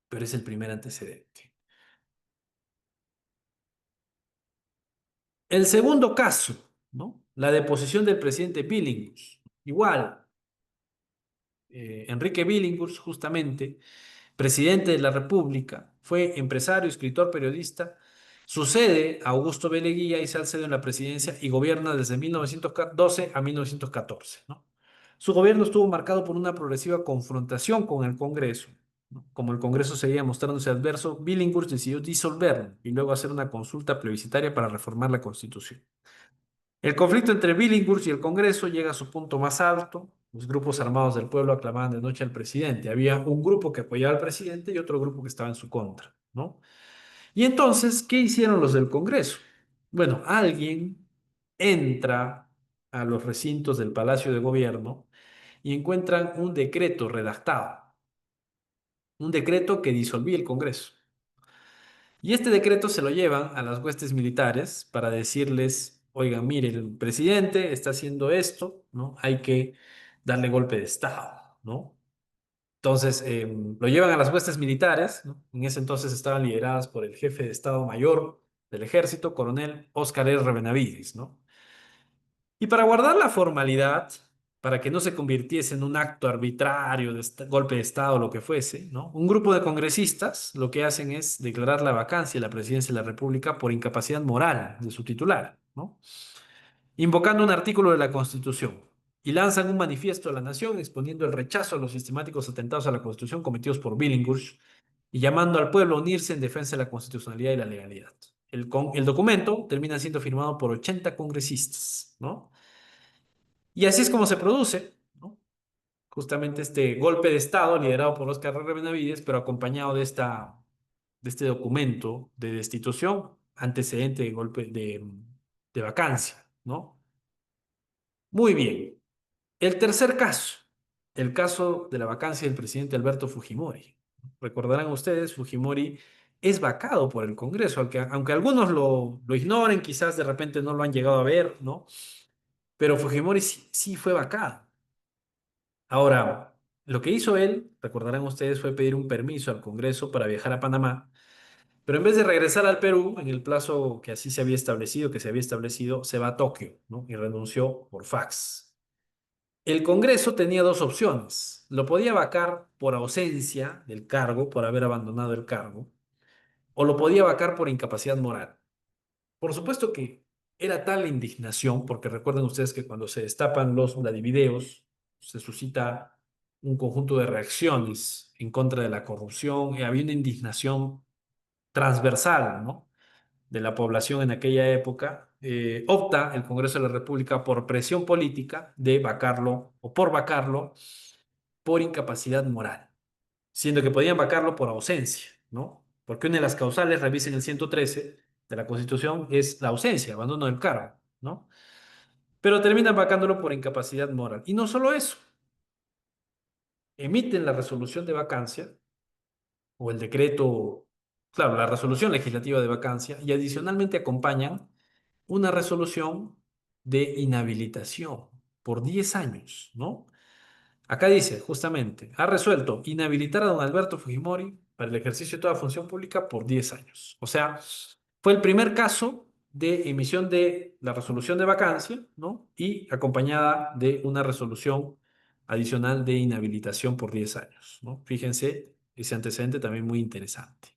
Pero es el primer antecedente. El segundo caso, ¿no? La deposición del presidente Billinghurst. Igual, Enrique Billinghurst, justamente, presidente de la República, fue empresario, escritor, periodista, sucede a Augusto B. Leguía y Salcedo en la presidencia y gobierna desde 1912 a 1914, ¿no? Su gobierno estuvo marcado por una progresiva confrontación con el Congreso, ¿no? Como el Congreso seguía mostrándose adverso, Billinghurst decidió disolverlo y luego hacer una consulta plebiscitaria para reformar la Constitución. El conflicto entre Billinghurst y el Congreso llega a su punto más alto. Los grupos armados del pueblo aclamaban de noche al presidente. Había un grupo que apoyaba al presidente y otro grupo que estaba en su contra, ¿no? Y entonces, ¿qué hicieron los del Congreso? Bueno, alguien entra a los recintos del Palacio de Gobierno y encuentran un decreto redactado, un decreto que disolvía el Congreso. Y este decreto se lo llevan a las huestes militares para decirles, oigan, mire, el presidente está haciendo esto, ¿no? Hay que darle golpe de Estado, ¿no? Entonces, lo llevan a las huestes militares, ¿no? En ese entonces estaban lideradas por el jefe de Estado Mayor del Ejército, coronel Óscar R. Benavides, ¿no? Y para guardar la formalidad, para que no se convirtiese en un acto arbitrario de golpe de Estado o lo que fuese, ¿no? Un grupo de congresistas lo que hacen es declarar la vacancia de la presidencia de la República por incapacidad moral de su titular, ¿no? Invocando un artículo de la Constitución. y lanzan un manifiesto a la nación exponiendo el rechazo a los sistemáticos atentados a la Constitución cometidos por Billinghurst y llamando al pueblo a unirse en defensa de la constitucionalidad y la legalidad. El documento termina siendo firmado por 80 congresistas, ¿no? Y así es como se produce, ¿no? Justamente este golpe de Estado liderado por Óscar R. Benavides, pero acompañado de este documento de destitución, antecedente de golpe de vacancia, ¿no? Muy bien. El tercer caso, el caso de la vacancia del presidente Alberto Fujimori. Recordarán ustedes, Fujimori es vacado por el Congreso, aunque algunos lo ignoren, quizás de repente no lo han llegado a ver, ¿no? Pero Fujimori sí fue vacado. Ahora, lo que hizo él, recordarán ustedes, fue pedir un permiso al Congreso para viajar a Panamá, pero en vez de regresar al Perú en el plazo que así se había establecido, se va a Tokio, ¿no? Y renunció por fax. El Congreso tenía dos opciones. Lo podía vacar por ausencia del cargo, por haber abandonado el cargo, o lo podía vacar por incapacidad moral. Por supuesto que era tal la indignación, porque recuerden ustedes que cuando se destapan los Vladivideos, se suscita un conjunto de reacciones en contra de la corrupción, y había una indignación transversal, ¿no? De la población en aquella época, opta el Congreso de la República por presión política de vacarlo o por vacarlo por incapacidad moral, siendo que podían vacarlo por ausencia, ¿no? Porque una de las causales, revisen el 113 de la Constitución, es la ausencia, abandono del cargo, ¿no? Pero terminan vacándolo por incapacidad moral. Y no solo eso, emiten la resolución de vacancia o el decreto, claro, la resolución legislativa de vacancia y adicionalmente acompañan una resolución de inhabilitación por 10 años, ¿no? Acá dice, justamente, ha resuelto inhabilitar a don Alberto Fujimori para el ejercicio de toda función pública por 10 años. O sea, fue el primer caso de emisión de la resolución de vacancia, ¿no? Y acompañada de una resolución adicional de inhabilitación por 10 años, ¿no? Fíjense, ese antecedente también muy interesante.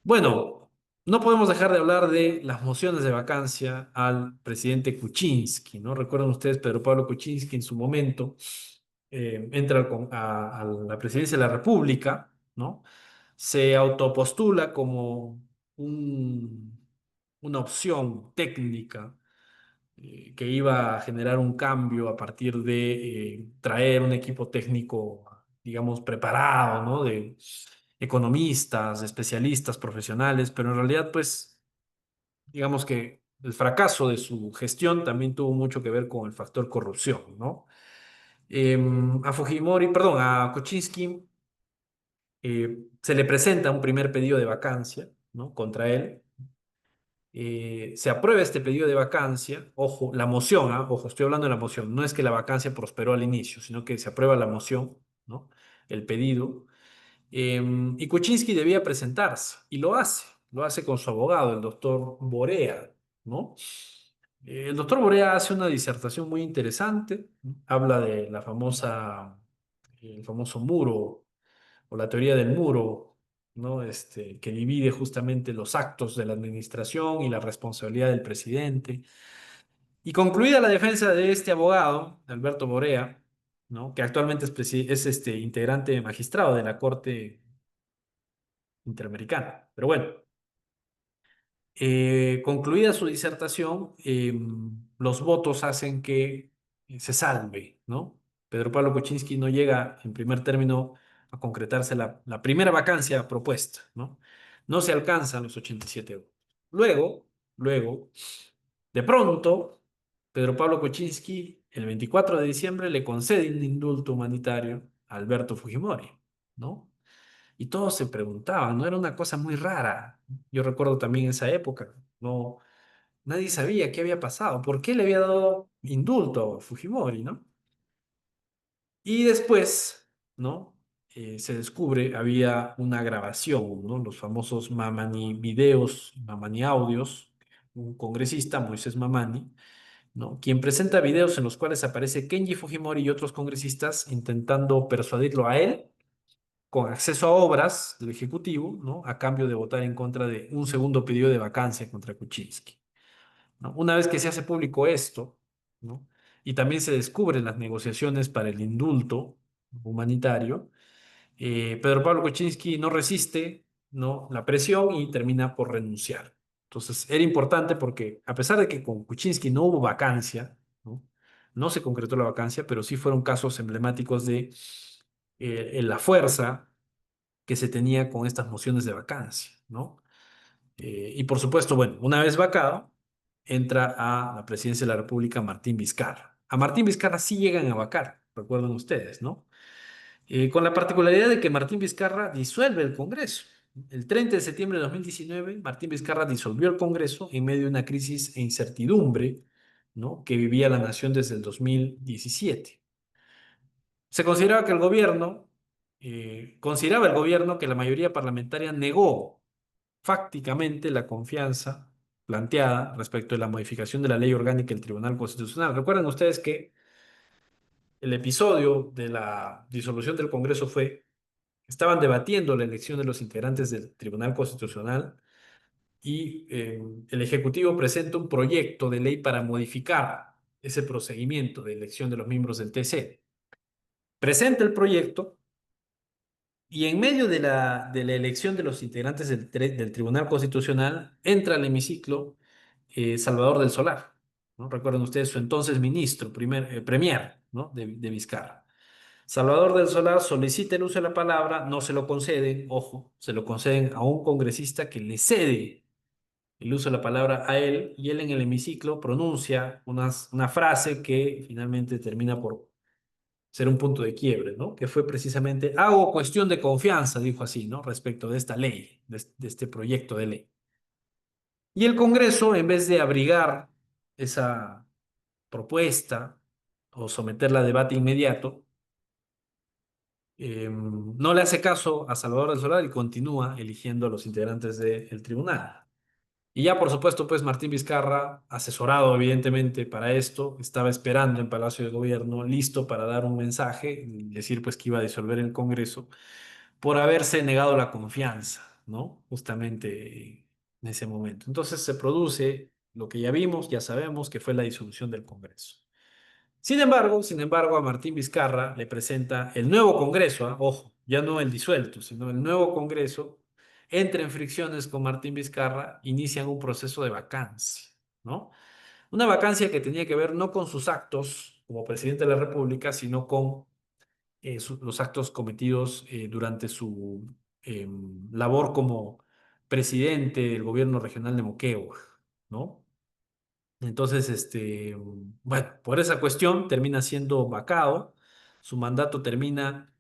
Bueno, no podemos dejar de hablar de las mociones de vacancia al presidente Kuczynski, ¿no? Recuerdan ustedes, Pedro Pablo Kuczynski en su momento entra a la presidencia de la República, ¿no? Se autopostula como un- una opción técnica que iba a generar un cambio a partir de traer un equipo técnico, digamos, preparado, ¿no? De economistas, de especialistas, profesionales, pero en realidad, pues, digamos que el fracaso de su gestión también tuvo mucho que ver con el factor corrupción, ¿no? A Fujimori, perdón, a Kuczynski se le presenta un primer pedido de vacancia, ¿no? Contra él. Se aprueba este pedido de vacancia, ojo, la moción, ojo, estoy hablando de la moción, no es que la vacancia prosperó al inicio, sino que se aprueba la moción, ¿no? El pedido. Y Kuczynski debía presentarse, y lo hace con su abogado, el doctor Borea, ¿no? El doctor Borea hace una disertación muy interesante, ¿no? Habla de el famoso muro, o la teoría del muro, ¿no? Que divide justamente los actos de la administración y la responsabilidad del presidente. Y concluida la defensa de este abogado, Alberto Borea, ¿no? Que actualmente es integrante magistrado de la Corte Interamericana. Pero bueno, concluida su disertación, los votos hacen que se salve, ¿no? Pedro Pablo Kuczynski no llega en primer término a concretarse la primera vacancia propuesta, ¿no? No se alcanzan los 87 votos. Luego, de pronto, Pedro Pablo Kuczynski, el 24 de diciembre, le concede un indulto humanitario a Alberto Fujimori, ¿no? Y todos se preguntaban, ¿no? Era una cosa muy rara. Yo recuerdo también esa época, no, nadie sabía qué había pasado, por qué le había dado indulto a Fujimori, ¿no? Y después, ¿no? Se descubre, había una grabación, ¿no? Los famosos Mamani videos, Mamani audios, un congresista, Moisés Mamani, ¿no? Quien presenta videos en los cuales aparece Kenji Fujimori y otros congresistas intentando persuadirlo a él con acceso a obras del Ejecutivo, ¿no? A cambio de votar en contra de un segundo pedido de vacancia contra Kuczynski, ¿no? Una vez que se hace público esto, ¿no? y también se descubren las negociaciones para el indulto humanitario. Pedro Pablo Kuczynski no resiste, ¿no?, la presión y termina por renunciar. Entonces, era importante porque a pesar de que con Kuczynski no hubo vacancia, ¿no? No se concretó la vacancia, pero sí fueron casos emblemáticos de la fuerza que se tenía con estas mociones de vacancia, ¿no? Y por supuesto, bueno, una vez vacado, entra a la presidencia de la República Martín Vizcarra. A Martín Vizcarra sí llegan a vacar, recuerdan ustedes, ¿no? Con la particularidad de que Martín Vizcarra disuelve el Congreso. El 30 de septiembre de 2019, Martín Vizcarra disolvió el Congreso en medio de una crisis e incertidumbre, ¿no?, que vivía la nación desde el 2017. Se consideraba que el gobierno, consideraba el gobierno que la mayoría parlamentaria negó fácticamente la confianza planteada respecto de la modificación de la ley orgánica del Tribunal Constitucional. Recuerden ustedes que el episodio de la disolución del Congreso fue: estaban debatiendo la elección de los integrantes del Tribunal Constitucional y el Ejecutivo presenta un proyecto de ley para modificar ese procedimiento de elección de los miembros del TC. Presenta el proyecto y en medio de la elección de los integrantes del Tribunal Constitucional entra al hemiciclo Salvador del Solar, ¿no? Recuerden ustedes, su entonces ministro, premier, ¿no?, de Vizcarra. Salvador del Solar solicita el uso de la palabra, no se lo conceden, ojo, se lo conceden a un congresista que le cede el uso de la palabra a él, y él en el hemiciclo pronuncia una frase que finalmente termina por ser un punto de quiebre, ¿no? Que fue precisamente: hago cuestión de confianza, dijo así, ¿no?, respecto de esta ley, de este proyecto de ley. Y el Congreso, en vez de abrigar esa propuesta o someterla a debate inmediato, no le hace caso a Salvador del Solar y continúa eligiendo a los integrantes del tribunal. Y ya, por supuesto, pues Martín Vizcarra, asesorado evidentemente para esto, estaba esperando en Palacio de Gobierno, listo para dar un mensaje y decir pues que iba a disolver el Congreso por haberse negado la confianza, ¿no? Justamente en ese momento. Entonces se produce lo que ya vimos, ya sabemos, que fue la disolución del Congreso. Sin embargo, a Martín Vizcarra le presenta el nuevo Congreso, ¿ah? Ojo, ya no el disuelto, sino el nuevo Congreso, entra en fricciones con Martín Vizcarra, inician un proceso de vacancia, ¿no? Una vacancia que tenía que ver no con sus actos como presidente de la República, sino con los actos cometidos durante su labor como presidente del gobierno regional de Moquegua, ¿no? Entonces, bueno, por esa cuestión termina siendo vacado. Su mandato termina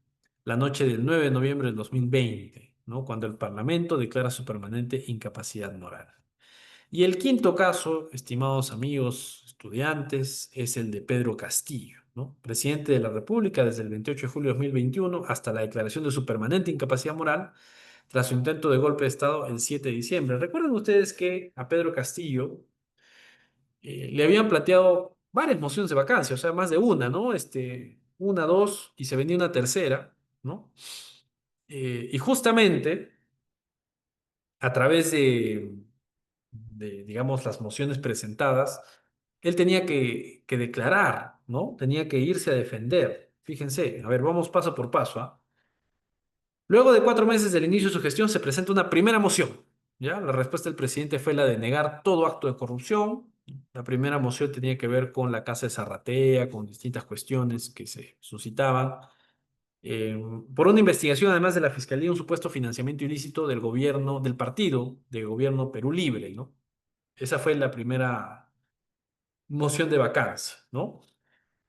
la noche del 9 de noviembre del 2020, ¿no?, cuando el Parlamento declara su permanente incapacidad moral. Y el quinto caso, estimados amigos estudiantes, es el de Pedro Castillo, ¿no?, presidente de la República desde el 28 de julio de 2021 hasta la declaración de su permanente incapacidad moral tras su intento de golpe de Estado el 7 de diciembre. Recuerden ustedes que a Pedro Castillo le habían planteado varias mociones de vacancia, o sea, más de una, ¿no? Una, dos, y se venía una tercera, ¿no? Y justamente a través digamos, las mociones presentadas, él tenía que declarar, ¿no? Tenía que irse a defender. Fíjense, a ver, vamos paso por paso, ¿ah? Luego de 4 meses del inicio de su gestión, se presenta una primera moción, ¿ya? La respuesta del presidente fue la de negar todo acto de corrupción. La primera moción tenía que ver con la Casa de Zarratea, con distintas cuestiones que se suscitaban. eh, por una investigación, además de la Fiscalía, un supuesto financiamiento ilícito del gobierno, del partido de gobierno Perú Libre, ¿no? Esa fue la primera moción de vacancia, ¿no?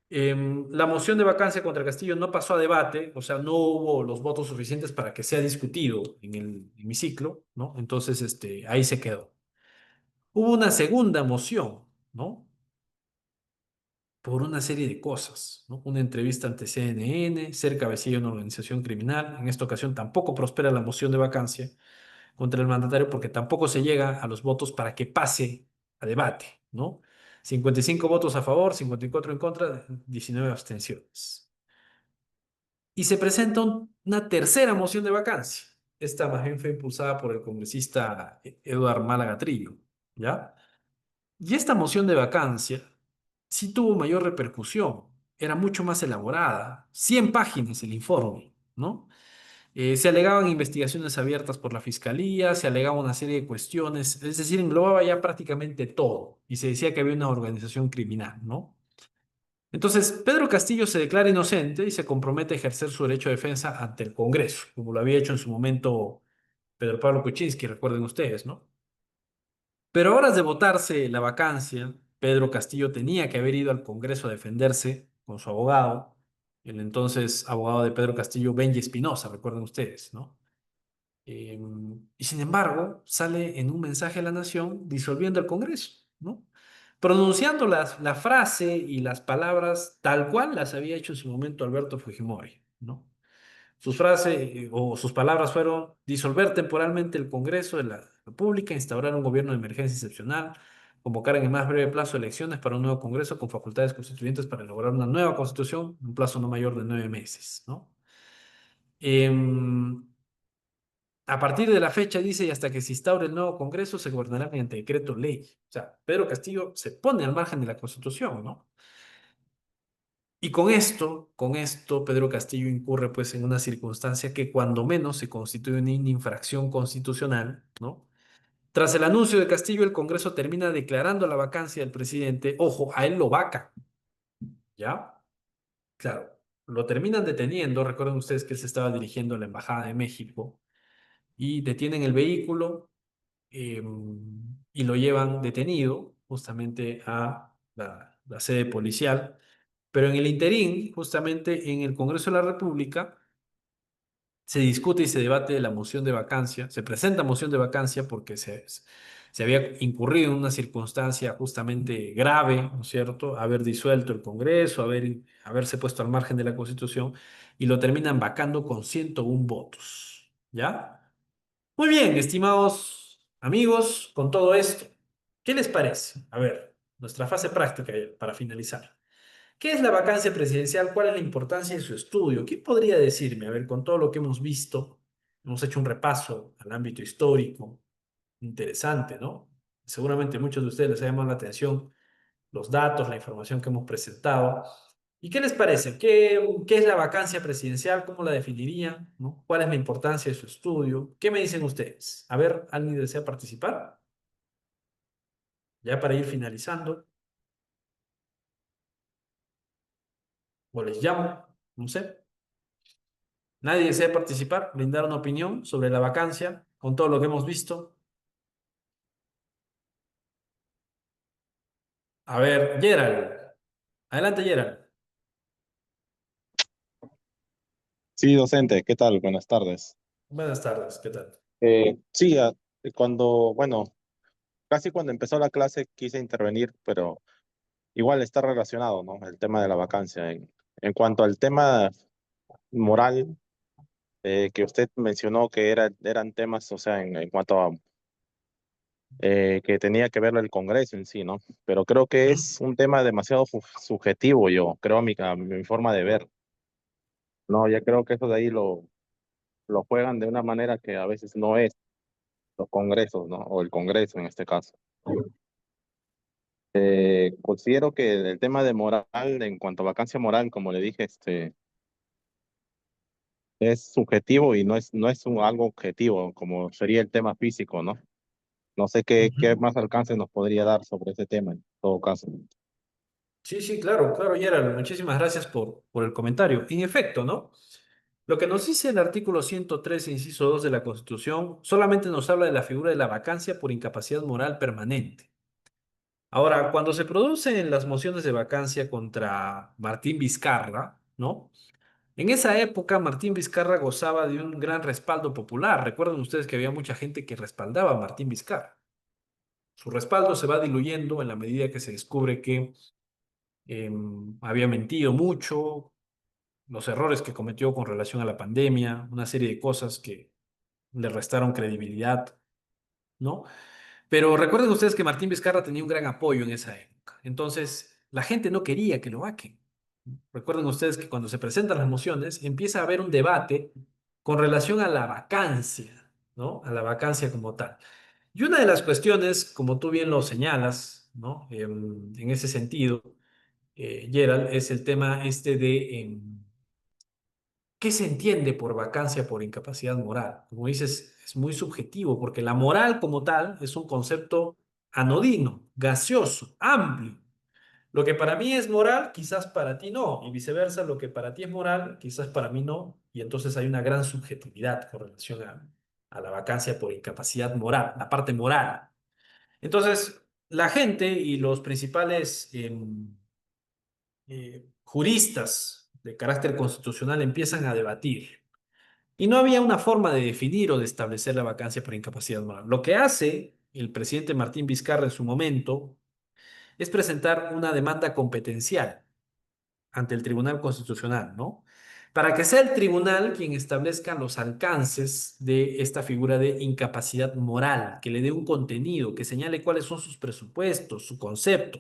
La moción de vacancia contra Castillo no pasó a debate, o sea, no hubo los votos suficientes para que sea discutido en el hemiciclo, ¿no? Entonces, ahí se quedó. Hubo una segunda moción, ¿no?, por una serie de cosas, ¿no? Una entrevista ante CNN, ser cabecilla de una organización criminal. En esta ocasión tampoco prospera la moción de vacancia contra el mandatario porque tampoco se llega a los votos para que pase a debate, ¿no? 55 votos a favor, 54 en contra, 19 abstenciones. Y se presenta una tercera moción de vacancia. Esta más bien fue impulsada por el congresista Eduard Málaga Trillo, ¿ya? Y esta moción de vacancia sí tuvo mayor repercusión, era mucho más elaborada, 100 páginas el informe, ¿no? Se alegaban investigaciones abiertas por la fiscalía, se alegaba una serie de cuestiones, es decir, englobaba ya prácticamente todo y se decía que había una organización criminal, ¿no? Entonces, Pedro Castillo se declara inocente y se compromete a ejercer su derecho de defensa ante el Congreso, como lo había hecho en su momento Pedro Pablo Kuczynski, recuerden ustedes, ¿no? Pero a horas de votarse la vacancia, Pedro Castillo tenía que haber ido al Congreso a defenderse con su abogado, el entonces abogado de Pedro Castillo, Benji Espinosa, recuerden ustedes, ¿no? Eh, y sin embargo, sale en un mensaje a la nación disolviendo el Congreso, ¿no? Pronunciando la frase y las palabras tal cual las había hecho en su momento Alberto Fujimori, ¿no? Sus frases o sus palabras fueron disolver temporalmente el Congreso de la República, instaurar un gobierno de emergencia excepcional, convocar en el más breve plazo elecciones para un nuevo Congreso con facultades constituyentes para elaborar una nueva constitución en un plazo no mayor de 9 meses, ¿no? Em, a partir de la fecha, dice, y hasta que se instaure el nuevo Congreso, se gobernará mediante decreto ley. O sea, Pedro Castillo se pone al margen de la Constitución, ¿no? Y con esto, Pedro Castillo incurre pues en una circunstancia que cuando menos se constituye una infracción constitucional, ¿no? Tras el anuncio de Castillo, el Congreso termina declarando la vacancia del presidente. Ojo, a él lo vaca, ¿ya? Claro, lo terminan deteniendo. Recuerden ustedes que él se estaba dirigiendo a la Embajada de México y detienen el vehículo eh, y lo llevan detenido justamente a la sede policial. Pero en el interín, justamente en el Congreso de la República, se discute y se debate la moción de vacancia, se presenta moción de vacancia porque se había incurrido en una circunstancia justamente grave, ¿no es cierto? Haber disuelto el Congreso, haberse puesto al margen de la Constitución, y lo terminan vacando con 101 votos, ¿ya? Muy bien, estimados amigos, con todo esto, ¿qué les parece? A ver, nuestra fase práctica para finalizar. ¿Qué es la vacancia presidencial? ¿Cuál es la importancia de su estudio? ¿Qué podría decirme? A ver, con todo lo que hemos visto, hemos hecho un repaso al ámbito histórico, interesante, ¿no? Seguramente a muchos de ustedes les ha llamado la atención los datos, la información que hemos presentado. ¿Y qué les parece? ¿Qué es la vacancia presidencial? ¿Cómo la definirían? ¿No? ¿Cuál es la importancia de su estudio? ¿Qué me dicen ustedes? A ver, ¿alguien desea participar? Ya para ir finalizando, o les llamo, no sé. ¿Nadie desea participar, brindar una opinión sobre la vacancia con todo lo que hemos visto? A ver, Gerald. Adelante, Gerald. Sí, docente, ¿qué tal? Buenas tardes. Buenas tardes, ¿qué tal? Sí, bueno, casi cuando empezó la clase quise intervenir, pero igual está relacionado, ¿no? El tema de la vacancia. En cuanto al tema moral, que usted mencionó que eran temas, o sea, en cuanto a que tenía que ver el Congreso en sí, ¿no? Pero creo que Ujú. es un tema demasiado subjetivo, yo creo, a mi forma de ver. No, ya creo que eso de ahí lo juegan de una manera que a veces no es los congresos, ¿no? O el Congreso en este caso. Considero que el tema de moral, en cuanto a vacancia moral, como le dije, es subjetivo y no es algo objetivo, como sería el tema físico, ¿no? No sé qué Ujú. más alcance nos podría dar sobre ese tema, en todo caso. Sí, sí, claro, claro, Gerald. Muchísimas gracias por el comentario. En efecto, ¿no? Lo que nos dice el artículo 103, inciso 2 de la Constitución, solamente nos habla de la figura de la vacancia por incapacidad moral permanente. Ahora, cuando se producen las mociones de vacancia contra Martín Vizcarra, ¿no? En esa época, Martín Vizcarra gozaba de un gran respaldo popular. Recuerden ustedes que había mucha gente que respaldaba a Martín Vizcarra. Su respaldo se va diluyendo en la medida que se descubre que había mentido mucho, los errores que cometió con relación a la pandemia, una serie de cosas que le restaron credibilidad, ¿no? Pero recuerden ustedes que Martín Vizcarra tenía un gran apoyo en esa época. Entonces, la gente no quería que lo vaquen. Recuerden ustedes que cuando se presentan las mociones, empieza a haber un debate con relación a la vacancia, ¿no? A la vacancia como tal. Y una de las cuestiones, como tú bien lo señalas, ¿no? En ese sentido, Gerald, es el tema este de ¿qué se entiende por vacancia por incapacidad moral? Como dices, es muy subjetivo, porque la moral como tal es un concepto anodino, gaseoso, amplio. Lo que para mí es moral, quizás para ti no, y viceversa, lo que para ti es moral, quizás para mí no, y entonces hay una gran subjetividad con relación a la vacancia por incapacidad moral, la parte moral. Entonces, la gente y los principales juristas de carácter constitucional empiezan a debatir. Y no había una forma de definir o de establecer la vacancia por incapacidad moral. Lo que hace el presidente Martín Vizcarra en su momento es presentar una demanda competencial ante el Tribunal Constitucional, ¿no? Para que sea el tribunal quien establezca los alcances de esta figura de incapacidad moral, que le dé un contenido, que señale cuáles son sus presupuestos, su concepto.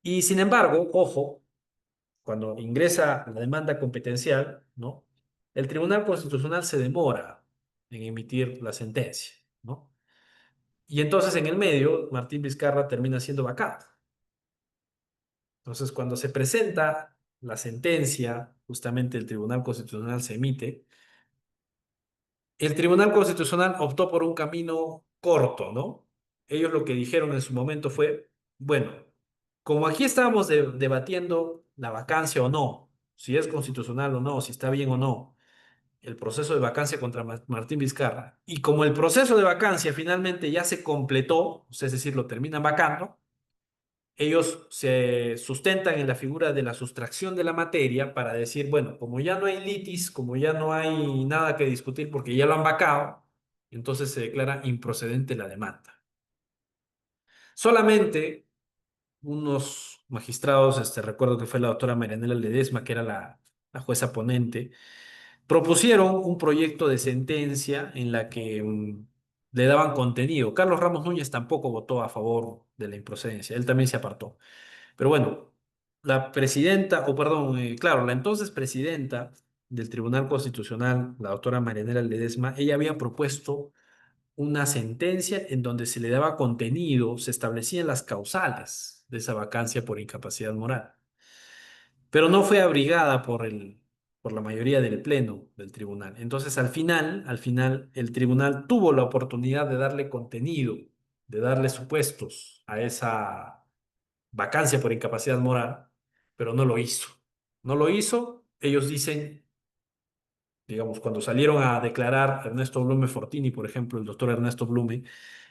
Y sin embargo, ojo, cuando ingresa la demanda competencial, ¿no? El Tribunal Constitucional se demora en emitir la sentencia, ¿no? Y entonces en el medio, Martín Vizcarra termina siendo vacado. Entonces, cuando se presenta la sentencia, justamente el Tribunal Constitucional se emite, el Tribunal Constitucional optó por un camino corto, ¿no? Ellos lo que dijeron en su momento fue, bueno, como aquí estábamos debatiendo la vacancia o no, si es constitucional o no, si está bien o no, el proceso de vacancia contra Martín Vizcarra, y como el proceso de vacancia finalmente ya se completó, es decir, lo terminan vacando, ellos se sustentan en la figura de la sustracción de la materia para decir, bueno, como ya no hay litis, como ya no hay nada que discutir porque ya lo han vacado, entonces se declara improcedente la demanda. Solamente unos magistrados, recuerdo que fue la doctora Marianela Ledesma, que era la jueza ponente, propusieron un proyecto de sentencia en la que le daban contenido. Carlos Ramos Núñez tampoco votó a favor de la improcedencia, él también se apartó. Pero bueno, la presidenta, o perdón, claro, la entonces presidenta del Tribunal Constitucional, la doctora Marianela Ledesma, ella había propuesto una sentencia en donde se le daba contenido, se establecían las causales de esa vacancia por incapacidad moral, pero no fue abrigada por la mayoría del pleno del tribunal. Entonces, al final, el tribunal tuvo la oportunidad de darle contenido, de darle supuestos a esa vacancia por incapacidad moral, pero no lo hizo. No lo hizo. Ellos dicen, digamos, cuando salieron a declarar Ernesto Blume Fortini, por ejemplo, el doctor Ernesto Blume,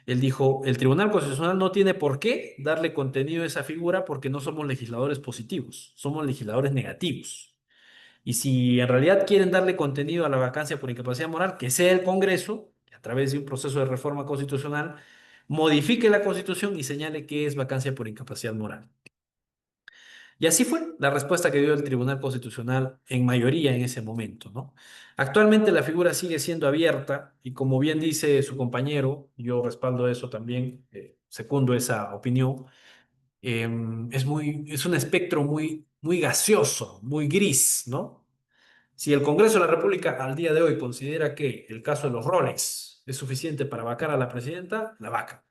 él dijo, el Tribunal Constitucional no tiene por qué darle contenido a esa figura porque no somos legisladores positivos, somos legisladores negativos. Y si en realidad quieren darle contenido a la vacancia por incapacidad moral, que sea el Congreso, que a través de un proceso de reforma constitucional, modifique la Constitución y señale que es vacancia por incapacidad moral. Y así fue la respuesta que dio el Tribunal Constitucional en mayoría en ese momento, ¿no? Actualmente la figura sigue siendo abierta y como bien dice su compañero, yo respaldo eso también, secundo esa opinión, es un espectro muy gaseoso, muy gris, ¿no? Si el Congreso de la República al día de hoy considera que el caso de los Rolex es suficiente para vacar a la presidenta, la vaca.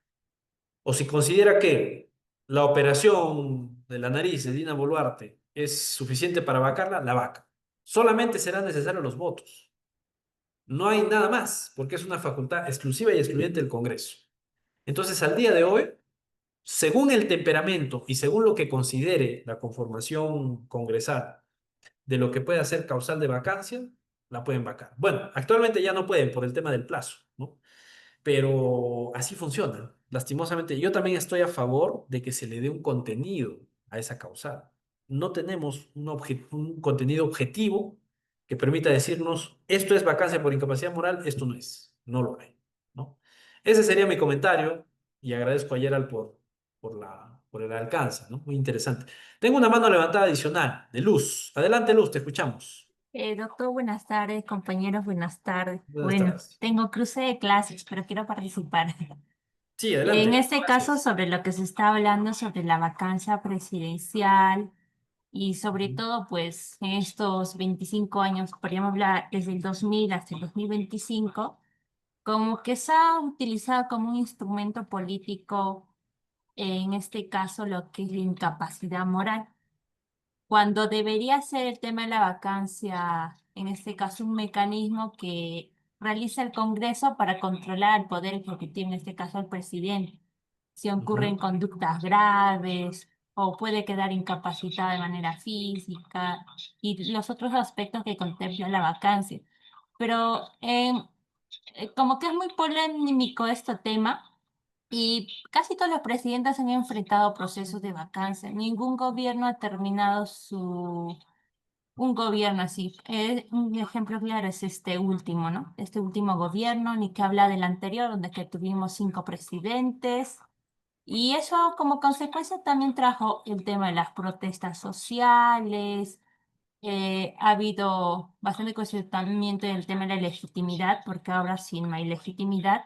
O si considera que la operación de la nariz de Dina Boluarte es suficiente para vacarla, la vaca. Solamente serán necesarios los votos. No hay nada más, porque es una facultad exclusiva y excluyente del Congreso. Entonces, al día de hoy, según el temperamento y según lo que considere la conformación congresal de lo que puede ser causal de vacancia, la pueden vacar. Bueno, actualmente ya no pueden por el tema del plazo, ¿no? Pero así funciona. Lastimosamente, yo también estoy a favor de que se le dé un contenido a esa causal. No tenemos un contenido objetivo que permita decirnos, esto es vacancia por incapacidad moral, esto no es. No lo hay, ¿no? Ese sería mi comentario y agradezco a Gerald por el alcance, ¿no? Muy interesante. Tengo una mano levantada adicional de Luz. Adelante, Luz, te escuchamos. Doctor, buenas tardes, compañeros, buenas tardes. Buenas Bueno, tardes. tengo cruce de clases, pero quiero participar. Sí, En adelante. este caso, sobre lo que se está hablando sobre la vacancia presidencial y sobre Ujú. todo, pues, en estos 25 años, podríamos hablar desde el 2000 hasta el 2025, como que se ha utilizado como un instrumento político en este caso lo que es la incapacidad moral, cuando debería ser el tema de la vacancia, en este caso, un mecanismo que realiza el Congreso para controlar el poder ejecutivo, en este caso el presidente, si ocurren Ujú. conductas graves o puede quedar incapacitado de manera física y los otros aspectos que contempla la vacancia. Pero como que es muy polémico este tema. Y casi todos los presidentes han enfrentado procesos de vacancia. Ningún gobierno ha terminado un gobierno así. Un ejemplo claro es este último, ¿no? Este último gobierno, ni que habla del anterior, donde que tuvimos 5 presidentes. Y eso como consecuencia también trajo el tema de las protestas sociales. Ha habido bastante cuestionamiento en el tema de la legitimidad, porque ahora sí no hay legitimidad.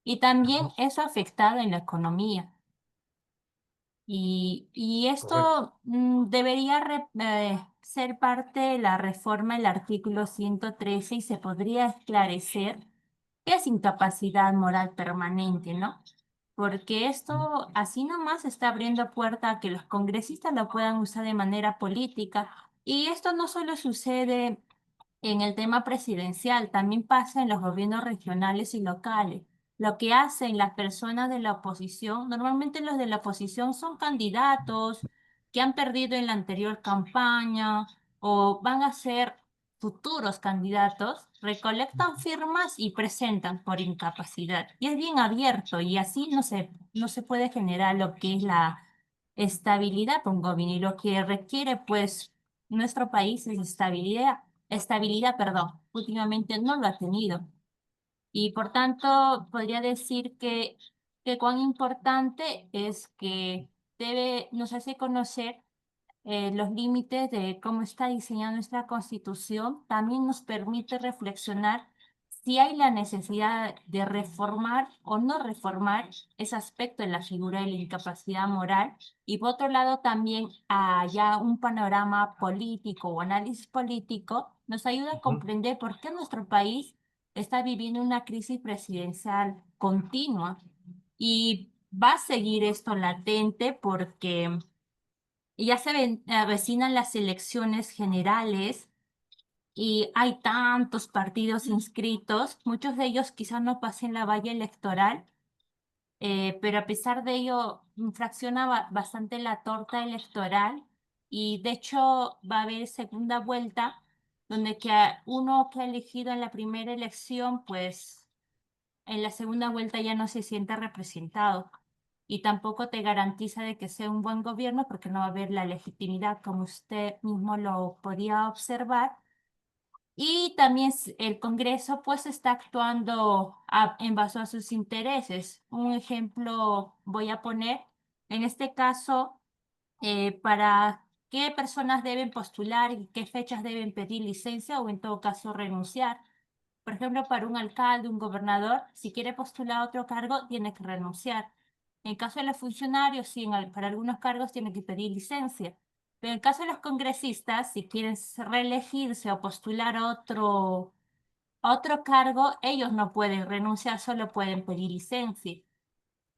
Y también eso ha afectado en la economía. Y Correcto. esto debería ser parte de la reforma del artículo 113 y se podría esclarecer qué es incapacidad moral permanente, ¿no? Porque esto así nomás está abriendo puerta a que los congresistas lo puedan usar de manera política. Y esto no solo sucede en el tema presidencial, también pasa en los gobiernos regionales y locales. Lo que hacen las personas de la oposición, normalmente los de la oposición son candidatos que han perdido en la anterior campaña o van a ser futuros candidatos, recolectan firmas y presentan por incapacidad. Y es bien abierto y así no se puede generar lo que es la estabilidad con gobierno y lo que requiere pues nuestro país es estabilidad, perdón, últimamente no lo ha tenido. Y por tanto, podría decir que cuán importante es que nos hace conocer los límites de cómo está diseñada nuestra Constitución, también nos permite reflexionar si hay la necesidad de reformar o no reformar ese aspecto de la figura de la incapacidad moral. Y por otro lado, también ya un panorama político o análisis político nos ayuda a Ujú. comprender por qué nuestro país está viviendo una crisis presidencial continua. Y va a seguir esto latente porque ya avecinan las elecciones generales y hay tantos partidos inscritos, muchos de ellos quizás no pasen la valla electoral, pero a pesar de ello fracciona bastante la torta electoral y de hecho va a haber segunda vuelta donde uno que ha elegido en la primera elección, pues en la segunda vuelta ya no se siente representado y tampoco te garantiza de que sea un buen gobierno porque no va a haber la legitimidad como usted mismo lo podía observar. Y también el Congreso pues está actuando en base a sus intereses. Un ejemplo voy a poner, en este caso, para qué personas deben postular y qué fechas deben pedir licencia o en todo caso renunciar. Por ejemplo, para un alcalde, un gobernador, si quiere postular a otro cargo, tiene que renunciar. En caso de los funcionarios, sí, para algunos cargos tiene que pedir licencia. Pero en caso de los congresistas, si quieren reelegirse o postular a otro cargo, ellos no pueden renunciar, solo pueden pedir licencia.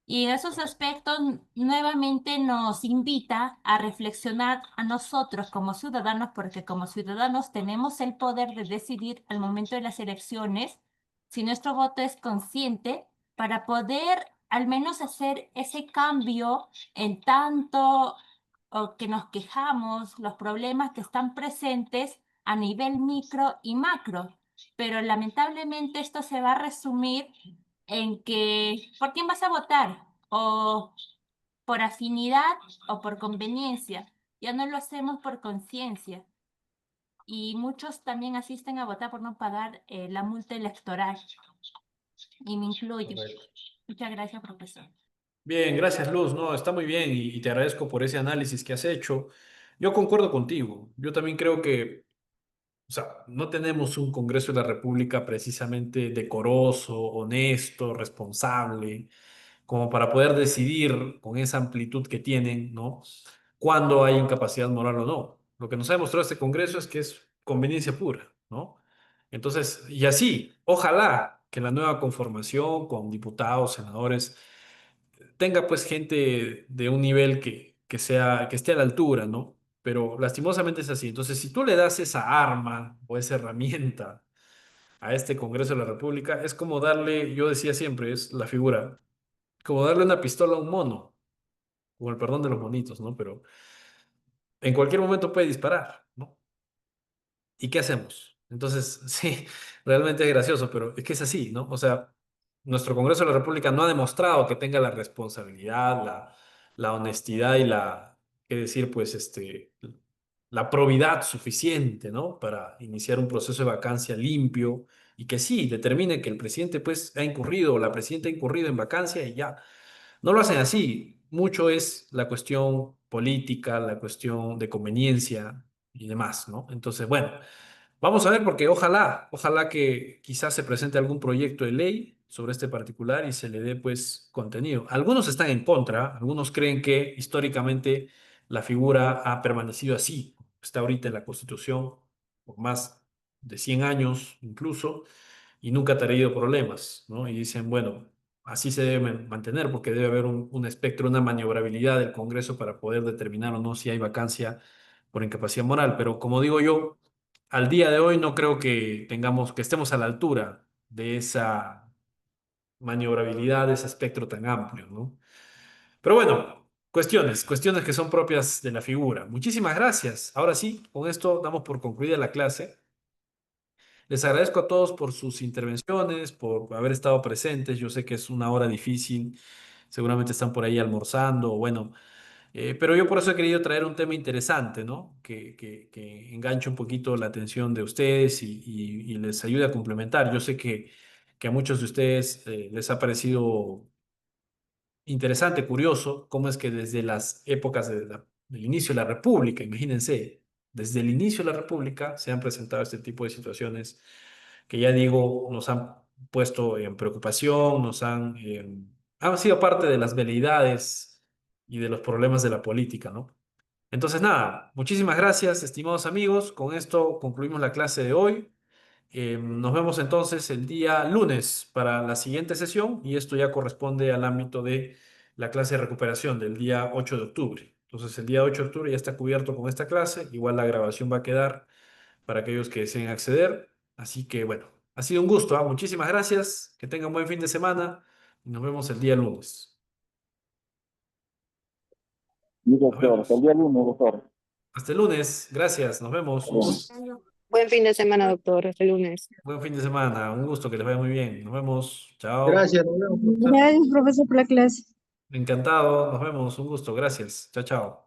Y esos aspectos nuevamente nos invita a reflexionar a nosotros como ciudadanos, porque como ciudadanos tenemos el poder de decidir al momento de las elecciones si nuestro voto es consciente para poder al menos hacer ese cambio en tanto o que nos quejamos, los problemas que están presentes a nivel micro y macro. Pero lamentablemente esto se va a resumir en que, ¿por quién vas a votar? O por afinidad o por conveniencia. Ya no lo hacemos por conciencia. Y muchos también asisten a votar por no pagar la multa electoral. Y me incluyo. Correcto. Muchas gracias, profesor. Bien, gracias Luz, no, está muy bien y te agradezco por ese análisis que has hecho. Yo concuerdo contigo, yo también creo que, o sea, no tenemos un Congreso de la República precisamente decoroso, honesto, responsable, como para poder decidir con esa amplitud que tienen, ¿no? Cuándo hay incapacidad moral o no. Lo que nos ha demostrado este Congreso es que es conveniencia pura, ¿no? Entonces, y así, ojalá que la nueva conformación con diputados, senadores, tenga pues gente de un nivel que esté a la altura, ¿no? Pero lastimosamente es así. Entonces, si tú le das esa arma o esa herramienta a este Congreso de la República, es como darle, yo decía siempre, es la figura, como darle una pistola a un mono, con el perdón de los monitos, ¿no? Pero en cualquier momento puede disparar, ¿no? ¿Y qué hacemos? Entonces, sí, realmente es gracioso, pero es que es así, ¿no? O sea, nuestro Congreso de la República no ha demostrado que tenga la responsabilidad, la honestidad y qué decir, pues, la probidad suficiente, ¿no? Para iniciar un proceso de vacancia limpio y que sí, determine que el presidente, pues, ha incurrido o la presidenta ha incurrido en vacancia y ya. No lo hacen así. Mucho es la cuestión política, la cuestión de conveniencia y demás, ¿no? Entonces, bueno, vamos a ver porque ojalá que quizás se presente algún proyecto de ley sobre este particular y se le dé pues contenido. Algunos están en contra, algunos creen que históricamente la figura ha permanecido así, está ahorita en la Constitución por más de 100 años incluso y nunca ha traído problemas, ¿no? Y dicen, bueno, así se debe mantener porque debe haber un espectro, una maniobrabilidad del Congreso para poder determinar o no si hay vacancia por incapacidad moral. Pero como digo yo, al día de hoy no creo que que estemos a la altura de esa maniobrabilidad, de ese espectro tan amplio, ¿no? Pero bueno, cuestiones que son propias de la figura. Muchísimas gracias. Ahora sí, con esto damos por concluida la clase. Les agradezco a todos por sus intervenciones, por haber estado presentes. Yo sé que es una hora difícil, seguramente están por ahí almorzando, o bueno, pero yo por eso he querido traer un tema interesante, ¿no? Que enganche un poquito la atención de ustedes y les ayude a complementar. Yo sé que a muchos de ustedes les ha parecido interesante, curioso, cómo es que desde las épocas del inicio de la República, imagínense, desde el inicio de la República se han presentado este tipo de situaciones que ya digo, nos han puesto en preocupación, han sido parte de las veleidades y de los problemas de la política, ¿no? Entonces, nada, muchísimas gracias, estimados amigos. Con esto concluimos la clase de hoy. Nos vemos entonces el día lunes para la siguiente sesión y esto ya corresponde al ámbito de la clase de recuperación del día 8 de octubre. Entonces, el día 8 de octubre ya está cubierto con esta clase. Igual la grabación va a quedar para aquellos que deseen acceder. Así que bueno, ha sido un gusto, ¿ah? Muchísimas gracias, que tengan buen fin de semana y nos vemos el día lunes. Sí, Nos doctor. Hasta el vemos. día lunes, doctor. Hasta el lunes, gracias, nos vemos. Buen fin de semana, doctor. Hasta el lunes. Buen fin de semana, un gusto, que les vaya muy bien. Nos vemos, chao. Gracias, nos vemos, profesor. Gracias, profesor, por la clase. Encantado, nos vemos, un gusto, gracias. Chao, chao.